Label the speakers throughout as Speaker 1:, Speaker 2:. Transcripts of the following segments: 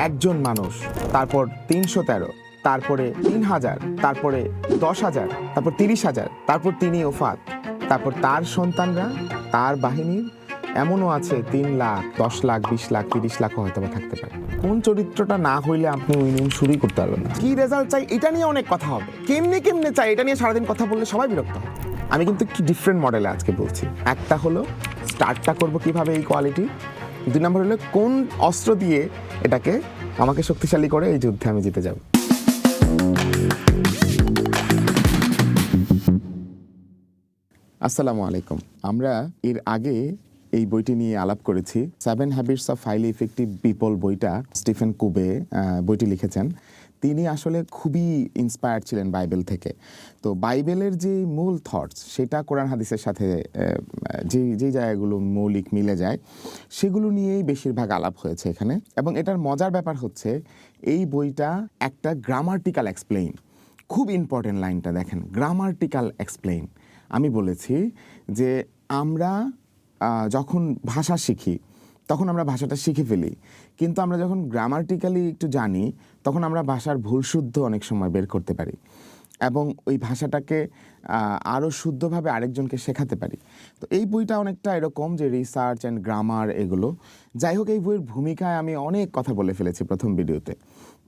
Speaker 1: একজন মানুষ, তারপর ৩১৩, তারপরে ৩,০০০, তারপরে ১০,০০০, তারপর ৩০,০০০, তারপর তিনি ওফাত, তারপর তার সন্তানরা, তার বাহিনীর, এমনও আছে ৩ লাখ, ১০ লাখ, ২০ লাখ, ৩০ লাখও হয়তো বা থাকতে পারে। কোন চরিত্রটা না হইলে আপনি উইনিং শুরুই করতে পারবেন না। কি রেজাল্ট চাই এটা নিয়ে অনেক কথা হবে, কেমনে কেমনে চাই এটা নিয়ে সারাদিন কথা বললে সবাই বিরক্ত হবে। আমি কিন্তু একটু ডিফারেন্ট মডেলে আজকে বলছি। একটা হলো স্টার্টটা করবো কিভাবে এই কোয়ালিটি, ২ নম্বর হলো কোন অস্ত্র দিয়ে এটাকে আমাকে শক্তিশালী করে এই যুদ্ধে আমি জিতে যাব। আসসালামু আলাইকুম। আমরা এর আগে এই বইটি নিয়ে আলাপ করেছি। 7 habits of highly effective people বইটা স্টিফেন কোবে বইটি লিখেছেন। তিনি আসলে খুবই ইন্সপায়ার্ড ছিলেন বাইবেল থেকে। তো বাইবেলের যে মূল থটস সেটা কোরআন হাদিসের সাথে যে জায়গাগুলো মৌলিক মিলে যায় সেগুলো নিয়েই বেশিরভাগ আলাপ হয়েছে এখানে। এবং এটার মজার ব্যাপার হচ্ছে এই বইটা একটা গ্রামার্টিক্যাল এক্সপ্লেইন। খুব ইম্পর্টেন্ট লাইনটা দেখেন, গ্রামার্টিক্যাল এক্সপ্লেইন। আমি বলেছি যে আমরা যখন ভাষা শিখি তখন আমরা ভাষাটা শিখে ফেলি, কিন্তু আমরা যখন গ্রামার্টিক্যালি একটু জানি তখন আমরা ভাষার ভুল শুদ্ধ অনেক সময় বের করতে পারি এবং ওই ভাষাটাকে আরও শুদ্ধভাবে আরেকজনকে শেখাতে পারি। তো এই বইটা অনেকটা এরকম যে রিসার্চ অ্যান্ড গ্রামার এগুলো। যাই হোক, এই বইয়ের ভূমিকায় আমি অনেক কথা বলে ফেলেছি প্রথম ভিডিওতে,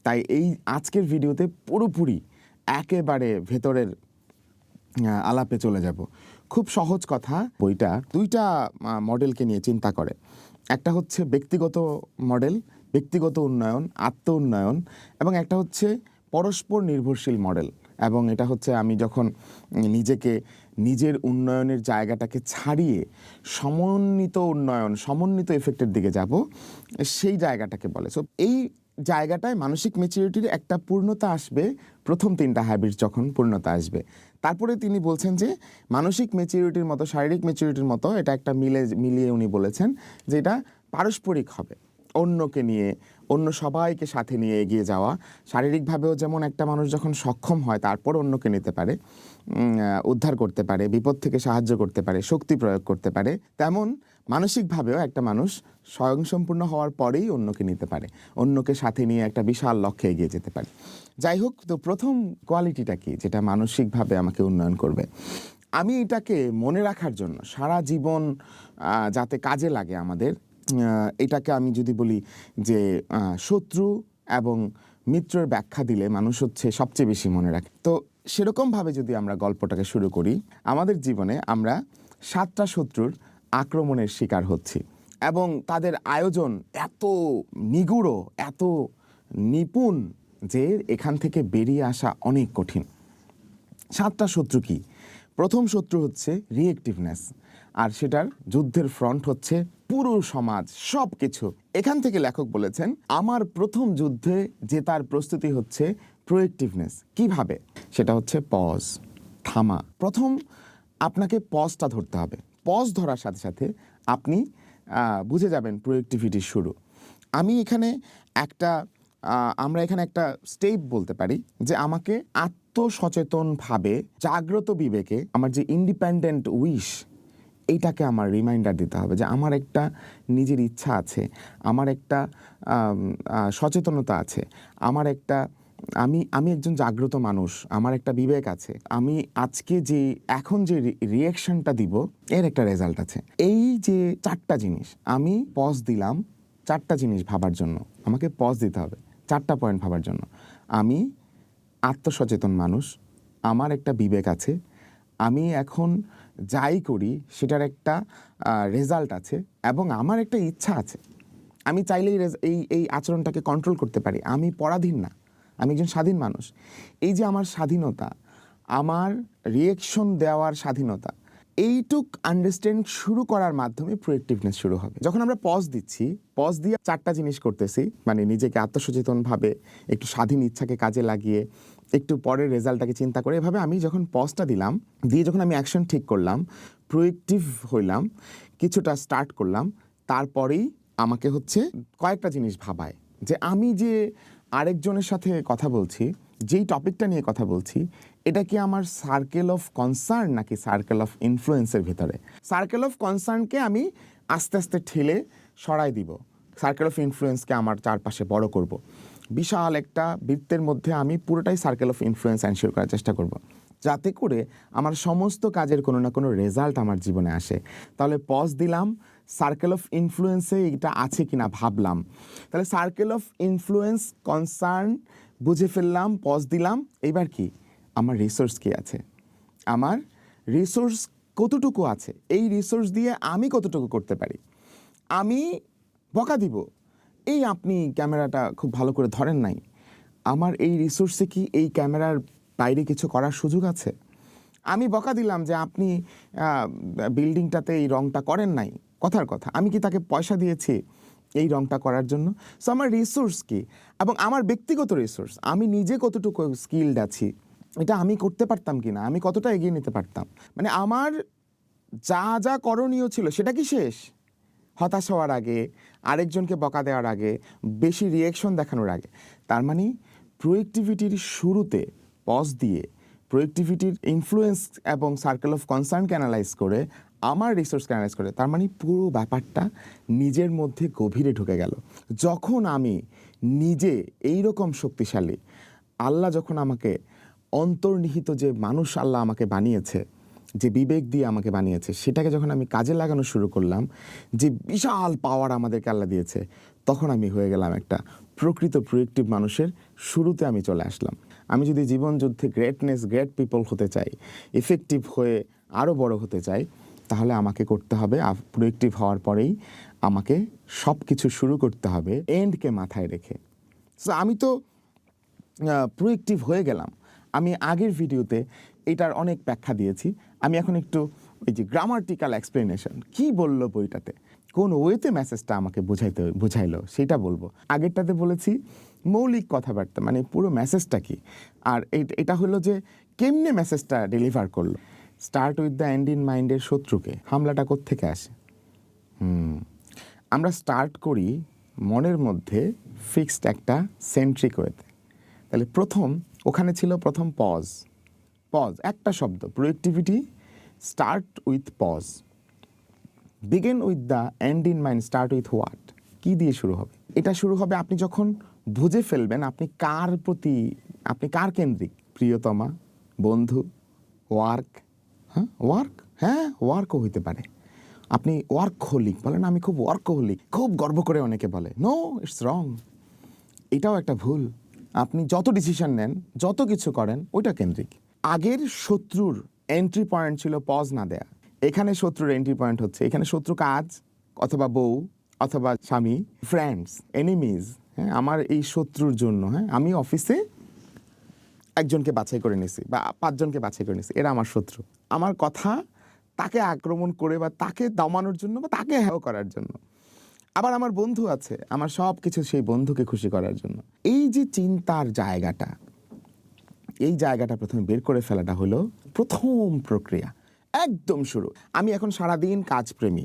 Speaker 1: তাই এই আজকের ভিডিওতে পুরোপুরি একেবারে ভেতরের আলাপে চলে যাব। খুব সহজ কথা, বইটা 2টা মডেলকে নিয়ে চিন্তা করে। একটা হচ্ছে ব্যক্তিগত মডেল, ব্যক্তিগত উন্নয়ন, আত্ম উন্নয়ন, এবং একটা হচ্ছে পরস্পর নির্ভরশীল মডেল। এবং এটা হচ্ছে আমি যখন নিজেকে নিজের উন্নয়নের জায়গাটাকে ছাড়িয়ে সমন্বিত উন্নয়ন, সমন্বিত এফেক্টের দিকে যাব, সেই জায়গাটাকে বলে। সো এই জায়গাটায় মানসিক ম্যাচুরিটির একটা পূর্ণতা আসবে প্রথম 3টা হ্যাবিটস যখন পূর্ণতা আসবে। তারপরে তিনি বলছেন যে মানসিক ম্যাচুরিটির মতো শারীরিক ম্যাচুরিটির মতো এটা একটা মিলিয়ে উনি বলেছেন যে এটা পারস্পরিক হবে। অন্যকে নিয়ে, অন্য সবাইকে সাথে নিয়ে এগিয়ে যাওয়া। শারীরিকভাবেও যেমন একটা মানুষ যখন সক্ষম হয় তারপর অন্যকে নিতে পারে, উদ্ধার করতে পারে, বিপদ থেকে সাহায্য করতে পারে, শক্তি প্রয়োগ করতে পারে, তেমন মানসিকভাবেও একটা মানুষ স্বয়ংসম্পূর্ণ হওয়ার পরেই অন্যকে নিতে পারে, অন্যকে সাথে নিয়ে একটা বিশাল লক্ষ্যে এগিয়ে যেতে পারে। যাই হোক, তো প্রথম কোয়ালিটিটা কি যেটা মানসিকভাবে আমাকে উন্নয়ন করবে? আমি এটাকে মনে রাখার জন্য সারা জীবন যাতে কাজে লাগে আমাদের, এটাকে আমি যদি বলি যে শত্রু এবং মিত্রের ব্যাখ্যা দিলে মানুষ হচ্ছে সবচেয়ে বেশি মনে রাখে। তো সেরকমভাবে যদি আমরা গল্পটাকে শুরু করি, আমাদের জীবনে আমরা 7টা শত্রুর আক্রমণের শিকার হচ্ছি এবং তাদের আয়োজন এত নিগুড়, এত নিপুণ যে এখান থেকে বেরিয়ে আসা অনেক কঠিন। 7টা শত্রু কি? প্রথম শত্রু হচ্ছে রিয়েক্টিভনেস, আর সেটার যুদ্ধের ফ্রন্ট হচ্ছে পুরো সমাজ, সব কিছু। এখান থেকে লেখক বলেছেন আমার প্রথম যুদ্ধে জেতার প্রস্তুতি হচ্ছে প্রোয়েক্টিভনেস। কিভাবে? সেটা হচ্ছে পজ, থামা। প্রথম আপনাকে পজটা ধরতে হবে। পজ ধরার সাথে সাথে আপনি বুঝে যাবেন প্রোয়েক্টিভিটির শুরু। আমরা এখানে একটা স্টেপ বলতে পারি যে আমাকে আত্মসচেতনভাবে জাগ্রত বিবেকে আমার যে ইন্ডিপেন্ডেন্ট উইশ, এইটাকে আমার রিমাইন্ডার দিতে হবে যে আমার একটা নিজের ইচ্ছা আছে, আমার একটা সচেতনতা আছে, আমার একটা আমি একজন জাগ্রত মানুষ, আমার একটা বিবেক আছে। আমি আজকে এখন যে রিয়াকশনটা দিব এর একটা রেজাল্ট আছে। এই যে 4টা জিনিস আমি পজ দিলাম, 4টা জিনিস ভাবার জন্য আমাকে পজ দিতে হবে, 4টা পয়েন্ট ভাবার জন্য। আমি আত্মসচেতন মানুষ, আমার একটা বিবেক আছে, আমি এখন যাই করি সেটার একটা রেজাল্ট আছে, এবং আমার একটা ইচ্ছা আছে। আমি চাইলেই এই আচরণটাকে কন্ট্রোল করতে পারি, আমি পরাধীন না, আমি একজন স্বাধীন মানুষ। এই যে আমার স্বাধীনতা, আমার রিয়েকশন দেওয়ার স্বাধীনতা, এইটুক আন্ডারস্ট্যান্ড শুরু করার মাধ্যমে প্রোয়েক্টিভনেস শুরু হবে। যখন আমরা পজ দিচ্ছি, পজ দিয়ে 4টা জিনিস করতেছি, মানে নিজেকে আত্মসচেতনভাবে একটু স্বাধীন ইচ্ছাকে কাজে লাগিয়ে একটু পরের রেজাল্টটাকে চিন্তা করে, এভাবে আমি যখন পজটা দিলাম, দিয়ে যখন আমি অ্যাকশন ঠিক করলাম, প্রোয়েক্টিভ হইলাম, কিছুটা স্টার্ট করলাম, তারপরেই আমাকে হচ্ছে কয়েকটা জিনিস ভাবায় যে আমি যে আরেকজনের সাথে কথা বলছি, যেই টপিকটা নিয়ে কথা বলছি, এটা কি আমার সার্কেল অফ কনসার্ন নাকি সার্কেল অফ ইনফ্লুয়েন্সের ভিতরে। সার্কেল অফ কনসার্নকে আমি আস্তে আস্তে ঠেলে সরাই দিব, সার্কেল অফ ইনফ্লুয়েন্সকে আমার চারপাশে বড় করব। বিশাল একটা বৃত্তের মধ্যে আমি পুরোটাই সার্কেল অফ ইনফ্লুয়েন্স এনশিওর করার চেষ্টা করব, যাতে করে আমার সমস্ত কাজের কোনো না কোনো রেজাল্ট আমার জীবনে আসে। তাহলে পজ দিলাম, সার্কেল অফ ইনফ্লুয়েন্সে এটা আছে কিনা ভাবলাম, তাহলে সার্কেল অফ ইনফ্লুয়েন্স কনসার্ন বুঝে ফেললাম, পজ দিলাম। এইবার কি, আমার রিসোর্স কি আছে, আমার রিসোর্স কতটুকু আছে, এই রিসোর্স দিয়ে আমি কতটুকু করতে পারি। আমি বকা দিব, এই আপনি ক্যামেরাটা খুব ভালো করে ধরেন নাই, আমার এই রিসোর্সে কি এই ক্যামেরার বাইরে কিছু করার সুযোগ আছে। আমি বকা দিলাম যে আপনি বিল্ডিংটাতে এই রংটা করেন নাই, কথার কথা, আমি কি তাকে পয়সা দিয়েছি এই রংটা করার জন্য? সো আমার রিসোর্স কি, এবং আমার ব্যক্তিগত রিসোর্স, আমি নিজে কতটুকু স্কিলড আছি, এটা আমি করতে পারতাম কি না, আমি কতটা এগিয়ে নিতে পারতাম। মানে আমার যা যা করণীয় ছিল সেটা কি শেষ? হতাশ হওয়ার আগে, আরেকজনকে বকা দেওয়ার আগে, বেশি রিয়েকশন দেখানোর আগে। তার মানে প্রোয়েক্টিভিটির শুরুতে পজ দিয়ে প্রোয়েক্টিভিটির ইনফ্লুয়েন্স এবং সার্কেল অফ কনসার্নকে অ্যানালাইজ করে, আমার রিসোর্সকে অ্যানালাইজ করে, তার মানে পুরো ব্যাপারটা নিজের মধ্যে গভীরে ঢুকে গেল। যখন আমি নিজে এই রকম শক্তিশালী, আল্লাহ যখন আমাকে অন্তর্নিহিত যে মানুষ আল্লাহ আমাকে বানিয়েছে, যে বিবেক দিয়ে আমাকে বানিয়েছে, সেটাকে যখন আমি কাজে লাগানো শুরু করলাম, যে বিশাল পাওয়ার আমাদেরকে আল্লাহ দিয়েছে, তখন আমি হয়ে গেলাম একটা প্রকৃত প্রোয়েক্টিভ মানুষের শুরুতে আমি চলে আসলাম। আমি যদি জীবন যুদ্ধে গ্রেট পিপল হতে চাই, এফেক্টিভ হয়ে আরও বড় হতে চাই, তাহলে আমাকে করতে হবে, প্রোয়েক্টিভ হওয়ার পরেই আমাকে সব কিছু শুরু করতে হবে এন্ডকে মাথায় রেখে। সো আমি তো প্রোয়েক্টিভ হয়ে গেলাম। আমি আগের ভিডিওতে এটার অনেক ব্যাখ্যা দিয়েছি। আমি এখন একটু ওই যে গ্রামাটিক্যাল এক্সপ্লেনেশন, কি বললো বইটাতে, কোন ওয়েতে মেসেজটা আমাকে বুঝাইলো সেটা বলবো। আগেরটাতে বলেছি মৌলিক কথাবার্তা, মানে পুরো মেসেজটা কি, আর এটা হলো যে কেমনে মেসেজটা ডেলিভার করলো। Start with the end in মাইন্ডের শত্রুকে হামলাটা কোত্থেকে আসে? আমরা স্টার্ট করি মনের মধ্যে ফিক্সড একটা সেন্ট্রিক ওয়েতে। তাহলে ওখানে ছিল প্রথম পজ, একটা শব্দ, proactivity start with pause, begin with the end in mind, start with what, কি দিয়ে শুরু হবে? এটা শুরু হবে আপনি যখন বুঝে ফেলবেন আপনি কার কেন্দ্রিক, প্রিয়তমা, বন্ধু, ওয়ার্ক। ওয়ার্কও হইতে পারে। আপনি ওয়ার্কহোলিক বলেন, আমি খুব ওয়ার্কহোলিক, খুব গর্ব করে অনেকে বলে, নো, ইটস রং, এটাও একটা ভুল। আপনি যত ডিসিশন নেন, যত কিছু করেন, ওইটা কেন্দ্রিক। আগের শত্রুর এন্ট্রি পয়েন্ট ছিল পজ না দেয়া, এখানে শত্রুর এন্ট্রি পয়েন্ট হচ্ছে, এখানে শত্রু কাজ অথবা বউ অথবা স্বামী, ফ্রেন্ডস, এনিমিজ। হ্যাঁ, আমার এই শত্রুর জন্য, আমি অফিসে একজনকে বাছাই করে নিছি বা 5 জনকে বাছাই করে নিছি, এরা আমার শত্রু। আমার কথা তাকে আক্রমণ করে বা তাকে দমানোর জন্য বা তাকে হেয় করার জন্য। আবার আমার বন্ধু আছে, আমার সব কিছু সেই বন্ধুকে খুশি করার জন্য। এই যে চিন্তার জায়গাটা, এই জায়গাটা প্রথমে বের করে ফেলাটা হলো প্রথম প্রক্রিয়া, একদম শুরু। আমি এখন সারাদিন কাজপ্রেমী,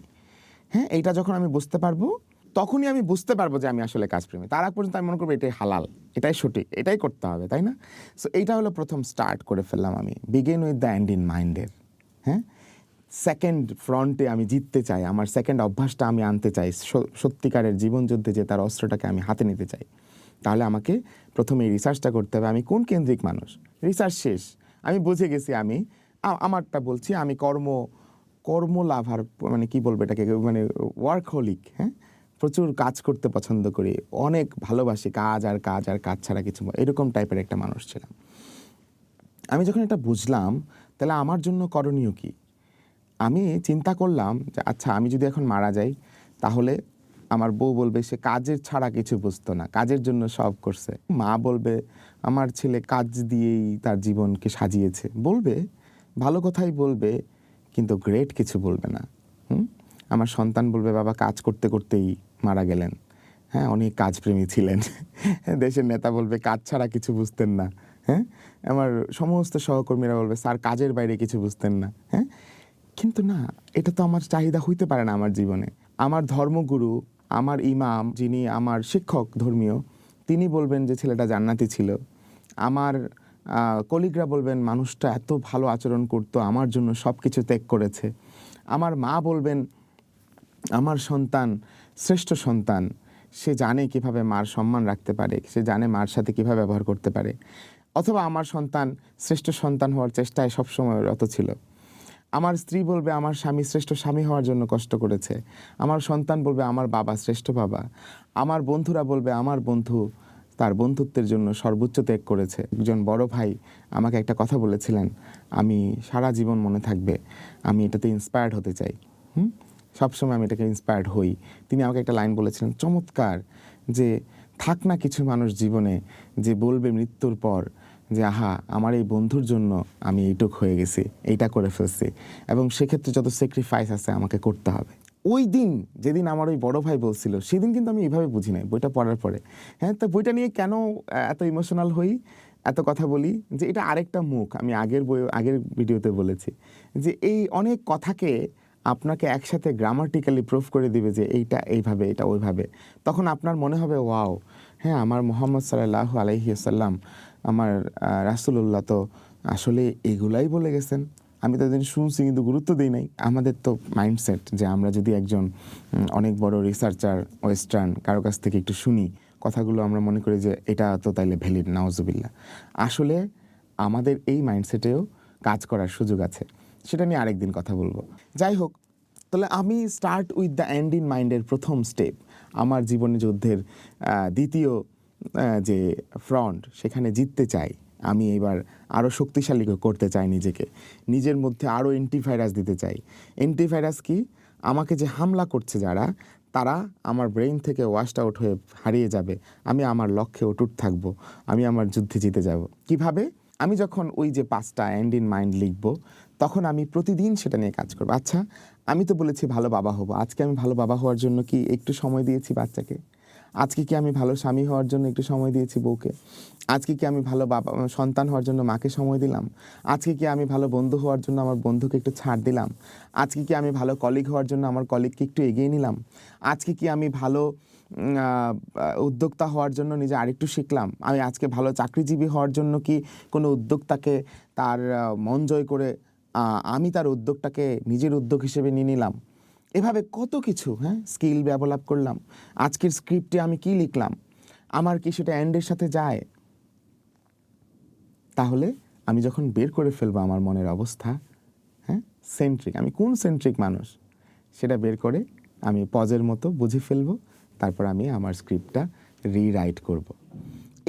Speaker 1: এইটা যখন আমি বুঝতে পারবো, তখনই আমি বুঝতে পারবো যে আমি আসলে কাজপ্রেমী। তার আগ পর্যন্ত আমি মনে করবো এটাই হালাল, এটাই সঠিক, এটাই করতে হবে, তাই না? সো এইটা হলো প্রথম স্টার্ট করে ফেললাম আমি, begin with the end in মাইন্ডের। সেকেন্ড ফ্রন্টে আমি জিততে চাই, আমার সেকেন্ড অভ্যাসটা আমি আনতে চাই, সত্যিকারের জীবনযুদ্ধে যে তার অস্ত্রটাকে আমি হাতে নিতে চাই। তাহলে আমাকে প্রথমে এই রিসার্চটা করতে হবে, আমি কোন কেন্দ্রিক মানুষ। রিসার্চ শেষ, আমি বুঝে গেছি, আমি আমারটা বলছি, আমি কর্ম লাভার, মানে কি বলবো এটাকে, মানে ওয়ার্কহোলিক। প্রচুর কাজ করতে পছন্দ করি, অনেক ভালোবাসি কাজ আর কাজ ছাড়া কিছু, এরকম টাইপের একটা মানুষ ছিলাম। আমি যখন এটা বুঝলাম, তাহলে আমার জন্য করণীয় কি? আমি চিন্তা করলাম যে আচ্ছা, আমি যদি এখন মারা যাই, তাহলে আমার বউ বলবে সে কাজের ছাড়া কিছু বুঝতো না, কাজের জন্য সব করছে। মা বলবে আমার ছেলে কাজ দিয়েই তার জীবনকে সাজিয়েছে, বলবে ভালো কথাই বলবে, কিন্তু গ্রেট কিছু বলবে না। আমার সন্তান বলবে বাবা কাজ করতে করতেই মারা গেলেন, অনেক কাজপ্রেমী ছিলেন। দেশের নেতা বলবে কাজ ছাড়া কিছু বুঝতেন না। আমার সমস্ত সহকর্মীরা বলবে স্যার কাজের বাইরে কিছু বুঝতেন না। কিন্তু না, এটা তো আমার চাহিদা হইতে পারে না আমার জীবনে। আমার ধর্মগুরু, আমার ইমাম, যিনি আমার শিক্ষক ধর্মীয়, তিনি বলবেন যে ছেলেটা জান্নাতি ছিল। আমার কলিগরা বলবেন মানুষটা এত ভালো আচরণ করতো, আমার জন্য সব কিছু ত্যাগ করেছে। আমার মা বলবেন আমার সন্তান শ্রেষ্ঠ সন্তান, সে জানে কিভাবে মার সম্মান রাখতে পারে, সে জানে মার সাথে কিভাবে ব্যবহার করতে পারে। অথবা আমার সন্তান শ্রেষ্ঠ সন্তান হওয়ার চেষ্টায় সবসময় রত ছিল। আমার স্ত্রী বলবে আমার স্বামী শ্রেষ্ঠ স্বামী হওয়ার জন্য কষ্ট করেছে। আমার সন্তান বলবে আমার বাবা শ্রেষ্ঠ বাবা। আমার বন্ধুরা বলবে আমার বন্ধু তার বন্ধুত্বের জন্য সর্বোচ্চ ত্যাগ করেছে। একজন বড় ভাই আমাকে একটা কথা বলেছিলেন, আমি সারা জীবন মনে থাকবে, আমি এটাতে ইন্সপায়ার্ড হতে চাই। সবসময় আমি এটাকে ইন্সপায়ার্ড হই। তিনি আমাকে একটা লাইন বলেছিলেন চমৎকার, যে থাক না কিছু মানুষ জীবনে যে বলবে মৃত্যুর পর যে আহা আমার এই বন্ধুর জন্য আমি এইটুক হয়ে গেছি, এইটা করে ফেলছি, এবং সেক্ষেত্রে যত স্যাক্রিফাইস আছে আমাকে করতে হবে। ওই দিন যেদিন আমার ওই বড় ভাই বলছিল, সেদিন কিন্তু আমি এইভাবে বুঝি নাই বইটা পড়ার পরে। হ্যাঁ, তো বইটা নিয়ে কেন এত ইমোশনাল হই, এত কথা বলি, যে এটা আরেকটা মুখ। আমি আগের ভিডিওতে বলেছি যে এই অনেক কথাকে আপনাকে একসাথে গ্রামাটিক্যালি প্রুফ করে দিবে যে এইটা এইভাবে, এটা ওইভাবে। তখন আপনার মনে হবে ওয়াও, হ্যাঁ আমার মুহাম্মদ সাল্লাল্লাহু আলাইহি ওয়াসাল্লাম, আমার রাসূলুল্লাহ তো আসলে এগুলাই বলে গেছেন। আমি তো দিন শুনছি কিন্তু গুরুত্ব দিই নাই। আমাদের তো মাইন্ডসেট যে আমরা যদি একজন অনেক বড় রিসার্চার ওয়েস্টার্ন কারো কাছ থেকে একটু শুনি কথাগুলো, আমরা মনে করি যে এটা তো তাইলে ভ্যালিড, নাউজুবিল্লাহ। আসলে আমাদের এই মাইন্ডসেটেও কাজ করার সুযোগ আছে, সেটা নিয়ে আরেকদিন কথা বলবো। যাই হোক, তাহলে আমি start with the end in মাইন্ডের প্রথম স্টেপ, আমার জীবনে যুদ্ধের দ্বিতীয় যে ফ্রন্ট, সেখানে জিততে চাই। আমি এবার আরও শক্তিশালী করতে চাই নিজেকে, নিজের মধ্যে আরও অ্যান্টিভাইরাস দিতে চাই। অ্যান্টিভাইরাস কি? আমাকে যে হামলা করছে যারা, তারা আমার ব্রেইন থেকে ওয়াশড আউট হয়ে হারিয়ে যাবে। আমি আমার লক্ষ্যে অটুট থাকবো, আমি আমার যুদ্ধে জিতে যাব। কিভাবে? আমি যখন ওই যে 5টা এন্ড ইন মাইন্ড লিখবো, তখন আমি প্রতিদিন সেটা নিয়ে কাজ করবো। আচ্ছা, আমি তো বলেছি ভালো বাবা হব, আজকে আমি ভালো বাবা হওয়ার জন্য কি একটু সময় দিয়েছি বাচ্চাকে? আজকে কি আমি ভালো স্বামী হওয়ার জন্য একটু সময় দিয়েছি বউকে? আজকে কি আমি ভালো বাবা সন্তান হওয়ার জন্য মাকে সময় দিলাম? আজকে কি আমি ভালো বন্ধু হওয়ার জন্য আমার বন্ধুকে একটু ছাড় দিলাম? আজকে কি আমি ভালো কলিগ হওয়ার জন্য আমার কলিগকে একটু এগিয়ে নিলাম? আজকে কি আমি ভালো উদ্যোক্তা হওয়ার জন্য নিজে আরেকটু শিখলাম? আমি আজকে ভালো চাকরিজীবী হওয়ার জন্য কি কোনো উদ্যোক্তাকে তার মন জয় করে আমি তার উদ্যোগটাকে নিজের উদ্যোগ হিসেবে নিয়ে নিলাম? এভাবে কত কিছু, হ্যাঁ, স্কিল ডেভেলপ করলাম। আজকের স্ক্রিপ্টে আমি কি লিখলাম, আমার কি সেটা এন্ডের সাথে যায়? তাহলে আমি যখন বের করে ফেলবো আমার মনের অবস্থা, হ্যাঁ, সেন্ট্রিক, আমি কোন সেন্ট্রিক মানুষ, সেটা বের করে আমি পজের মতো বুঝে ফেলবো। তারপর আমি আমার স্ক্রিপ্টটা রিরাইট করব।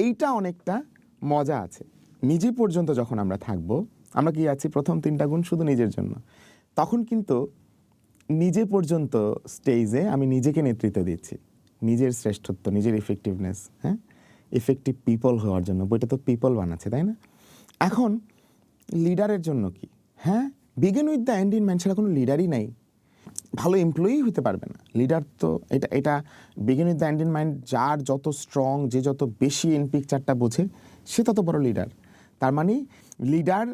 Speaker 1: এইটা অনেকটা মজা আছে। নিজে পর্যন্ত যখন আমরা থাকবো, আমরা কি আছি প্রথম 3টা গুণ শুধু নিজের জন্য, তখন কিন্তু নিজে পর্যন্ত স্টেজে আমি নিজেকে নেতৃত্ব দিচ্ছি, নিজের শ্রেষ্ঠত্ব, নিজের ইফেক্টিভনেস, হ্যাঁ, ইফেক্টিভ পিপল হওয়ার জন্য। বইটা তো পিপল বানাচ্ছে, তাই না? এখন লিডারের জন্য কি? হ্যাঁ, begin with the end in mind ছাড়া কোনো লিডারই নাই। ভালো এমপ্লয়ি হতে পারবে না। লিডার তো এটা begin with the end in mind, যার যত স্ট্রং, যে যত বেশি এন পিকচারটা বোঝে, সে তত বড় লিডার। তার মানে লিডার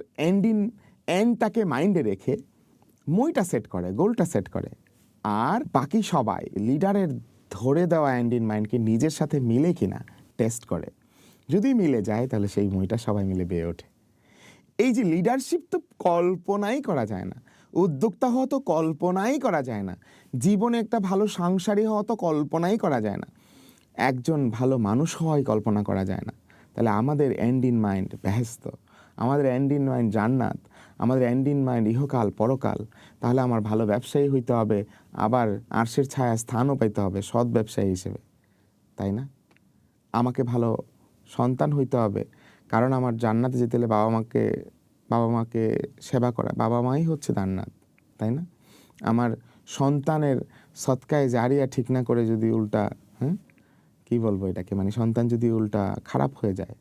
Speaker 1: এন্ডটাকে মাইন্ডে রেখে মইটা সেট করে, গোলটা সেট করে, আর বাকি সবাই লিডারের ধরে দেওয়া এন্ড ইন মাইন্ডকে নিজের সাথে মিলে কিনা টেস্ট করে। যদি মিলে যায় তাহলে সেই মইটা সবাই মিলে বেয়ে ওঠে। এই যে লিডারশিপ তো কল্পনাই করা যায় না, উদ্যোক্তা হওয়া তো কল্পনাই করা যায় না, জীবনে একটা ভালো সাংসারিক হওয়া তো কল্পনাই করা যায় না, একজন ভালো মানুষ হওয়াই কল্পনা করা যায় না। তাহলে আমাদের এন্ড ইন মাইন্ড বেহেশত, আমাদের এন্ড ইন মাইন্ড জান্নাত, আমাদের এন্ড ইন মাইন্ড ইহকাল পরকাল। তাহলে আমার ভালো ব্যবসায়ী হইতে হবে, আবার আরশের ছায়া স্থানও পাইতে হবে সৎ ব্যবসায়ী হিসেবে, তাই না? আমাকে ভালো সন্তান হইতে হবে, কারণ আমার জান্নাতে যেতে হলে বাবা মাকে সেবা করা, বাবা মাই হচ্ছে জান্নাত, তাই না? আমার সন্তানের সৎকায় জারিয়া ঠিক না করে যদি উল্টা, হ্যাঁ, কি বলবো এটাকে, মানে সন্তান যদি উল্টা খারাপ হয়ে যায়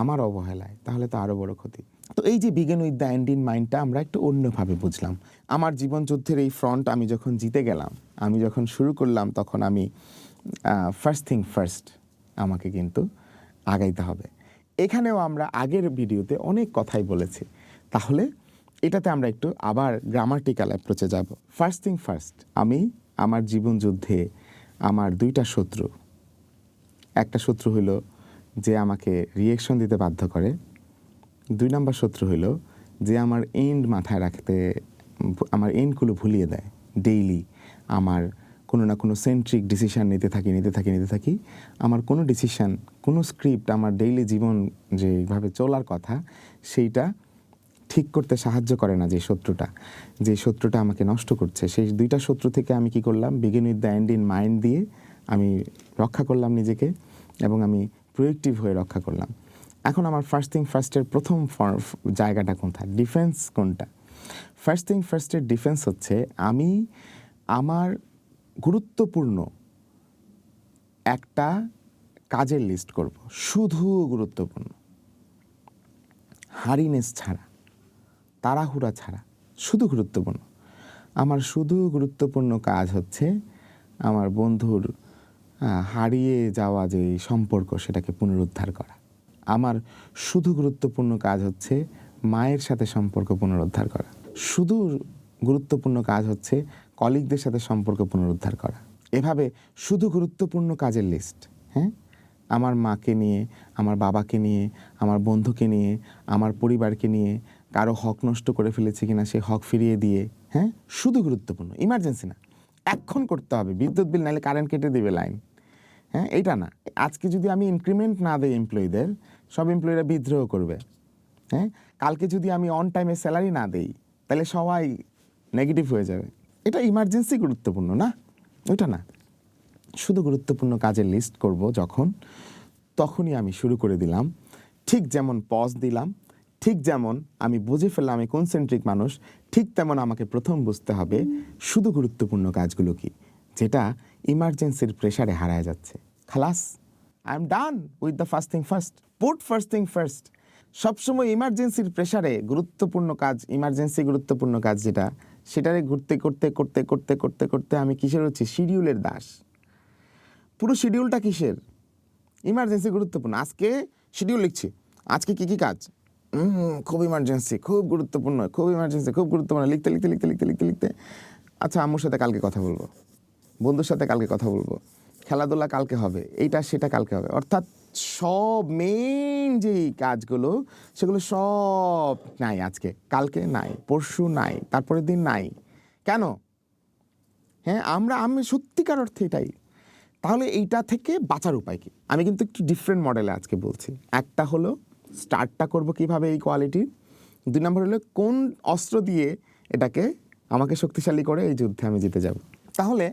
Speaker 1: আমার অবহেলায়, তাহলে তো আরও বড় ক্ষতি। তো এই যে begin with the end in মাইন্ডটা আমরা একটু অন্যভাবে বুঝলাম। আমার জীবন যুদ্ধের এই ফ্রন্ট আমি যখন জিতে গেলাম, আমি যখন শুরু করলাম, তখন আমি ফার্স্ট থিং ফার্স্ট, আমাকে কিন্তু আগাইতে হবে। এখানেও আমরা আগের ভিডিওতে অনেক কথাই বলেছি, তাহলে এটাতে আমরা একটু আবার গ্রামাটিক্যাল অ্যাপ্রোচে যাব। ফার্স্ট থিং ফার্স্ট, আমি আমার জীবন যুদ্ধে আমার 2টা শত্রু। একটা শত্রু হইল যে আমাকে রিয়েকশন দিতে বাধ্য করে, 2 নম্বর শত্রু হইল যে আমার এন্ড মাথায় রাখতে, আমার এন্ডগুলো ভুলিয়ে দেয়। ডেইলি আমার কোনো না কোনো সেন্ট্রিক ডিসিশন নিতে থাকি। আমার কোনো ডিসিশন, কোনো স্ক্রিপ্ট, আমার ডেইলি জীবন যেভাবে চলার কথা সেইটা ঠিক করতে সাহায্য করে না। যে শত্রুটা আমাকে নষ্ট করছে, সেই দুইটা শত্রু থেকে আমি কি করলাম, begin with the end in mind দিয়ে আমি রক্ষা করলাম নিজেকে, এবং আমি প্রোয়েক্টিভ হয়ে রক্ষা করলাম। এখন আমার ফার্স্ট থিং ফার্স্টের প্রথম জায়গাটা কোনটা, ডিফেন্স কোনটা? ফার্স্ট থিং ফার্স্টের ডিফেন্স হচ্ছে আমি আমার গুরুত্বপূর্ণ একটা কাজের লিস্ট করব, শুধু গুরুত্বপূর্ণ, হারিনেস ছাড়া, তাড়াহুড়া ছাড়া, শুধু গুরুত্বপূর্ণ। আমার শুধু গুরুত্বপূর্ণ কাজ হচ্ছে আমার বন্ধুর হারিয়ে যাওয়া যে সম্পর্ক সেটাকে পুনরুদ্ধার করা। আমার শুধু গুরুত্বপূর্ণ কাজ হচ্ছে মায়ের সাথে সম্পর্ক পুনরুদ্ধার করা। শুধু গুরুত্বপূর্ণ কাজ হচ্ছে কলিগদের সাথে সম্পর্ক পুনরুদ্ধার করা। এভাবে শুধু গুরুত্বপূর্ণ কাজের লিস্ট, হ্যাঁ, আমার মাকে নিয়ে, আমার বাবাকে নিয়ে, আমার বন্ধুকে নিয়ে, আমার পরিবারকে নিয়ে, কারো হক নষ্ট করে ফেলেছে কিনা সেই হক ফিরিয়ে দিয়ে, হ্যাঁ, শুধু গুরুত্বপূর্ণ, ইমার্জেন্সি না, এখন করতে হবে, বিদ্যুৎ বিল নাহলে কারেন্ট কেটে দেবে লাইন, হ্যাঁ, এইটা না। আজকে যদি আমি ইনক্রিমেন্ট না দেই এমপ্লয়ীদের, সব এমপ্লয়িরা বিদ্রোহ করবে, হ্যাঁ। কালকে যদি আমি অন টাইমে স্যালারি না দেই তাহলে সবাই নেগেটিভ হয়ে যাবে। এটা ইমার্জেন্সি গুরুত্বপূর্ণ না, ওইটা না। শুধু গুরুত্বপূর্ণ কাজের লিস্ট করব যখন, তখনই আমি শুরু করে দিলাম। ঠিক যেমন পজ দিলাম, ঠিক যেমন আমি বুঝে ফেললাম আমি কনসেন্ট্রিক মানুষ, ঠিক তেমন আমাকে প্রথম বুঝতে হবে শুধু গুরুত্বপূর্ণ কাজগুলো কি, যেটা ইমার্জেন্সির প্রেসারে হারায় যাচ্ছে। খালাস, I am done with the first thing first. Put first thing first. সবসময় ইমার্জেন্সির প্রেসারে গুরুত্বপূর্ণ কাজ, ইমার্জেন্সি গুরুত্বপূর্ণ কাজ যেটা, সেটারে করতে আমি কিসের হচ্ছে, শিডিউলের দাস। পুরো শিডিউলটা কিসের, ইমার্জেন্সি গুরুত্বপূর্ণ। আজকে শিডিউল লিখছি, আজকে কি কাজ, খুব ইমার্জেন্সি, খুব গুরুত্বপূর্ণ, খুব ইমার্জেন্সি, খুব গুরুত্বপূর্ণ, লিখতে আচ্ছা আম্মুর সাথে কালকে কথা বলবো, বন্ধুর সাথে কালকে কথা বলবো, খেলাধুলা কালকে হবে, এইটা সেটা কালকে হবে। অর্থাৎ সব মেইন যেই কাজগুলো সেগুলো সব নাই, আজকে, কালকে নাই, পরশু নাই, তারপরের দিন নাই। কেন? হ্যাঁ, আমি সত্যিকার অর্থে এটাই। তাহলে এইটা থেকে বাঁচার উপায় কি? আমি কিন্তু একটু ডিফারেন্ট মডেলে আজকে বলছি। একটা হলো স্টার্টটা করব কিভাবে এই কোয়ালিটি, 2 নম্বর হলো কোন অস্ত্র দিয়ে এটাকে আমাকে শক্তিশালী করে এই যুদ্ধে আমি জিতে যাব। তাহলে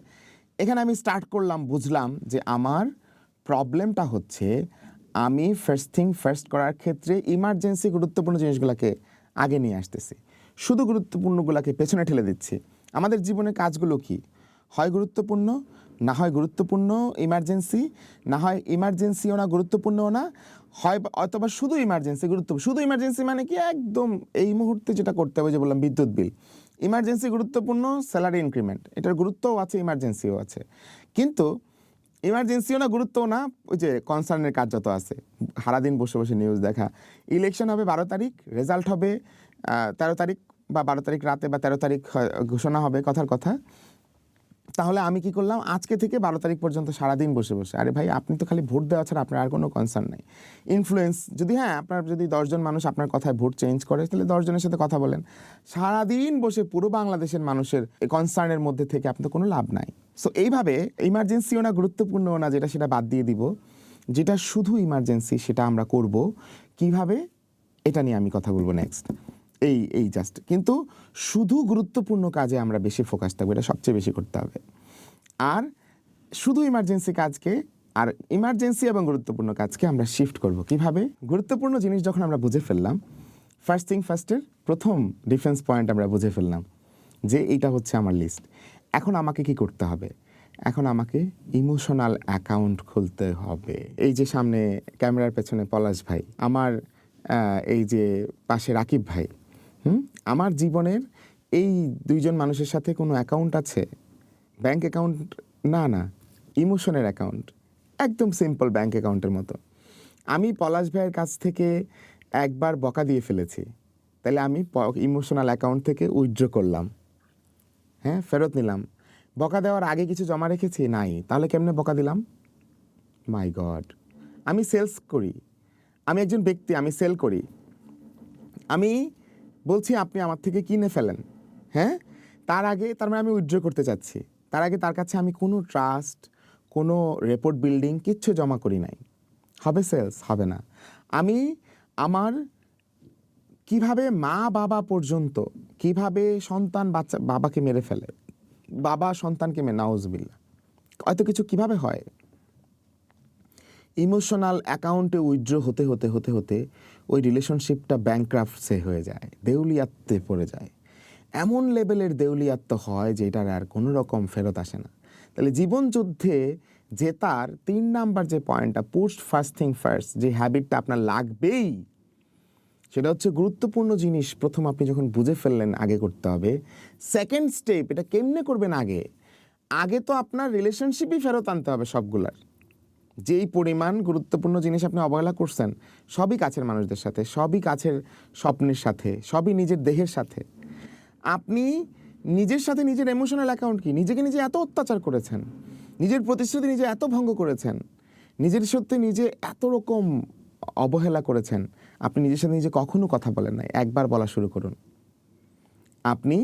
Speaker 1: এখানে আমি স্টার্ট করলাম, বুঝলাম যে আমার প্রবলেমটা হচ্ছে আমি ফার্স্ট থিং ফার্স্ট করার ক্ষেত্রে ইমার্জেন্সি গুরুত্বপূর্ণ জিনিসগুলোকে আগে নিয়ে আসতেছি, শুধু গুরুত্বপূর্ণগুলোকে পেছনে ঠেলে দিচ্ছি। আমাদের জীবনের কাজগুলো কি, হয় গুরুত্বপূর্ণ, না হয় গুরুত্বপূর্ণ ইমার্জেন্সি, না হয় ইমার্জেন্সিও না গুরুত্বপূর্ণও না, হয় অথবা শুধু ইমার্জেন্সি গুরুত্বপূর্ণ। শুধু ইমার্জেন্সি মানে কি, একদম এই মুহূর্তে যেটা করতে হবে, যে বললাম বিদ্যুৎ বিল। ইমার্জেন্সি গুরুত্বপূর্ণ, স্যালারি ইনক্রিমেন্ট, এটার গুরুত্বও আছে, ইমার্জেন্সিও আছে। কিন্তু ইমার্জেন্সিও না, গুরুত্বও না, ওই যে কনসার্নের কাজ যত আছে, সারাদিন বসে বসে নিউজ দেখা। ইলেকশন হবে 12 তারিখ, রেজাল্ট হবে 13 তারিখ বা 12 তারিখ রাতে বা 13 তারিখ ঘোষণা হবে, কথার কথা। তাহলে আমি কি করলাম, আজকে থেকে 12 তারিখ পর্যন্ত সারাদিন বসে বসে, আরে ভাই আপনি তো খালি ভোট দেওয়া ছাড়া আপনার আর কোনো কনসার্ন নাই। ইনফ্লুয়েন্স যদি, হ্যাঁ, আপনার যদি 10 জন মানুষ আপনার কথায় ভোট চেঞ্জ করে, তাহলে 10 জনের সাথে কথা বলেন। সারাদিন বসে পুরো বাংলাদেশের মানুষের কনসার্নের মধ্যে থেকে আপনার কোনো লাভ নাই। সো এইভাবে ইমার্জেন্সিও না, গুরুত্বপূর্ণও না, সেটা বাদ দিয়ে দিব। যেটা শুধু ইমার্জেন্সি সেটা আমরা করব কিভাবে, এটা নিয়ে আমি কথা বলবো নেক্সট। এই জাস্ট, কিন্তু শুধু গুরুত্বপূর্ণ কাজে আমরা বেশি ফোকাস থাকবো, এটা সবচেয়ে বেশি করতে হবে। আর শুধু ইমার্জেন্সি কাজকে, আর ইমার্জেন্সি এবং গুরুত্বপূর্ণ কাজকে আমরা শিফট করব কিভাবে। গুরুত্বপূর্ণ জিনিস যখন আমরা বুঝে ফেললাম, ফার্স্ট থিং ফার্স্টের প্রথম ডিফেন্স পয়েন্ট আমরা বুঝে ফেললাম যে এইটা হচ্ছে আমার লিস্ট। এখন আমাকে কি করতে হবে, এখন আমাকে ইমোশনাল অ্যাকাউন্ট খুলতে হবে। এই যে সামনে ক্যামেরার পেছনে পলাশ ভাই, আমার এই যে পাশে রাকিব ভাই, আমার জীবনের এই 2 জন মানুষের সাথে কোনো অ্যাকাউন্ট আছে, ব্যাংক অ্যাকাউন্ট না, ইমোশনের অ্যাকাউন্ট, একদম সিম্পল ব্যাংক অ্যাকাউন্টের মতো। আমি পলাশ ভাইয়ের কাছ থেকে একবার বকা দিয়ে ফেলেছি, তাহলে আমি ইমোশনাল অ্যাকাউন্ট থেকে উইথড্র করলাম, হ্যাঁ, ফেরত নিলাম। বকা দেওয়ার আগে কিছু জমা রেখেছি নাই, তাহলে কেমনে বকা দিলাম? মাই গড। আমি সেলস করি, আমি একজন ব্যক্তি, আমি সেল করি, আমি বলছি আপনি আমার থেকে কিনে ফেলেন, হ্যাঁ, তার আগে তার মানে আমি উইথড্র করতে চাচ্ছি, তার আগে তার কাছে আমি কোনো ট্রাস্ট, কোনো রেপোর্ট বিল্ডিং কিচ্ছু জমা করি নাই। হবে সেলস? হবে না। আমি আমার কিভাবে মা বাবা পর্যন্ত, কিভাবে সন্তান বাবাকে মেরে ফেলে, বাবা সন্তানকে নাউজুবিল্লাহ, হয়তো কিছু কিভাবে হয়, ইমোশনাল অ্যাকাউন্টে উইথড্র হতে হতে হতে হতে ওই রিলেশনশিপটা ব্যাংক্রাফটসে হয়ে যায়, দেউলিয়াত্বে পড়ে যায়। এমন লেভেলের দেউলিয়াত্ব হয় যেটার আর কোনো রকম ফেরত আসে না। তাহলে জীবন যুদ্ধে জেতার 3 নাম্বার যে পয়েন্টটা, পুট ফার্স্ট থিং ফার্স্ট, যে হ্যাবিটটা আপনার লাগবেই, সেটা হচ্ছে গুরুত্বপূর্ণ জিনিস প্রথম আপনি যখন বুঝে ফেললেন আগে করতে হবে। সেকেন্ড স্টেপ, এটা কেমনে করবেন আগে? আগে তো আপনার রিলেশনশিপই ফেরত আনতে হবে সবগুলার। যেই পরিমাণ গুরুত্বপূর্ণ জিনিস আপনি অবহেলা করছেন, সবই কাছের মানুষদের সাথে, সবই কাছের স্বপ্নের সাথে, সবই নিজের দেহের সাথে। আপনি নিজের সাথে নিজের ইমোশনাল অ্যাকাউন্ট কি, নিজেকে নিজে এত অত্যাচার করেছেন, নিজের প্রতিশ্রুতি নিজে এত ভঙ্গ করেছেন, নিজের সত্যি নিজে এত রকম অবহেলা করেছেন, আপনি নিজের সাথে নিজে কখনো কথা বলেন নাই। একবার বলা শুরু করুন। আপনি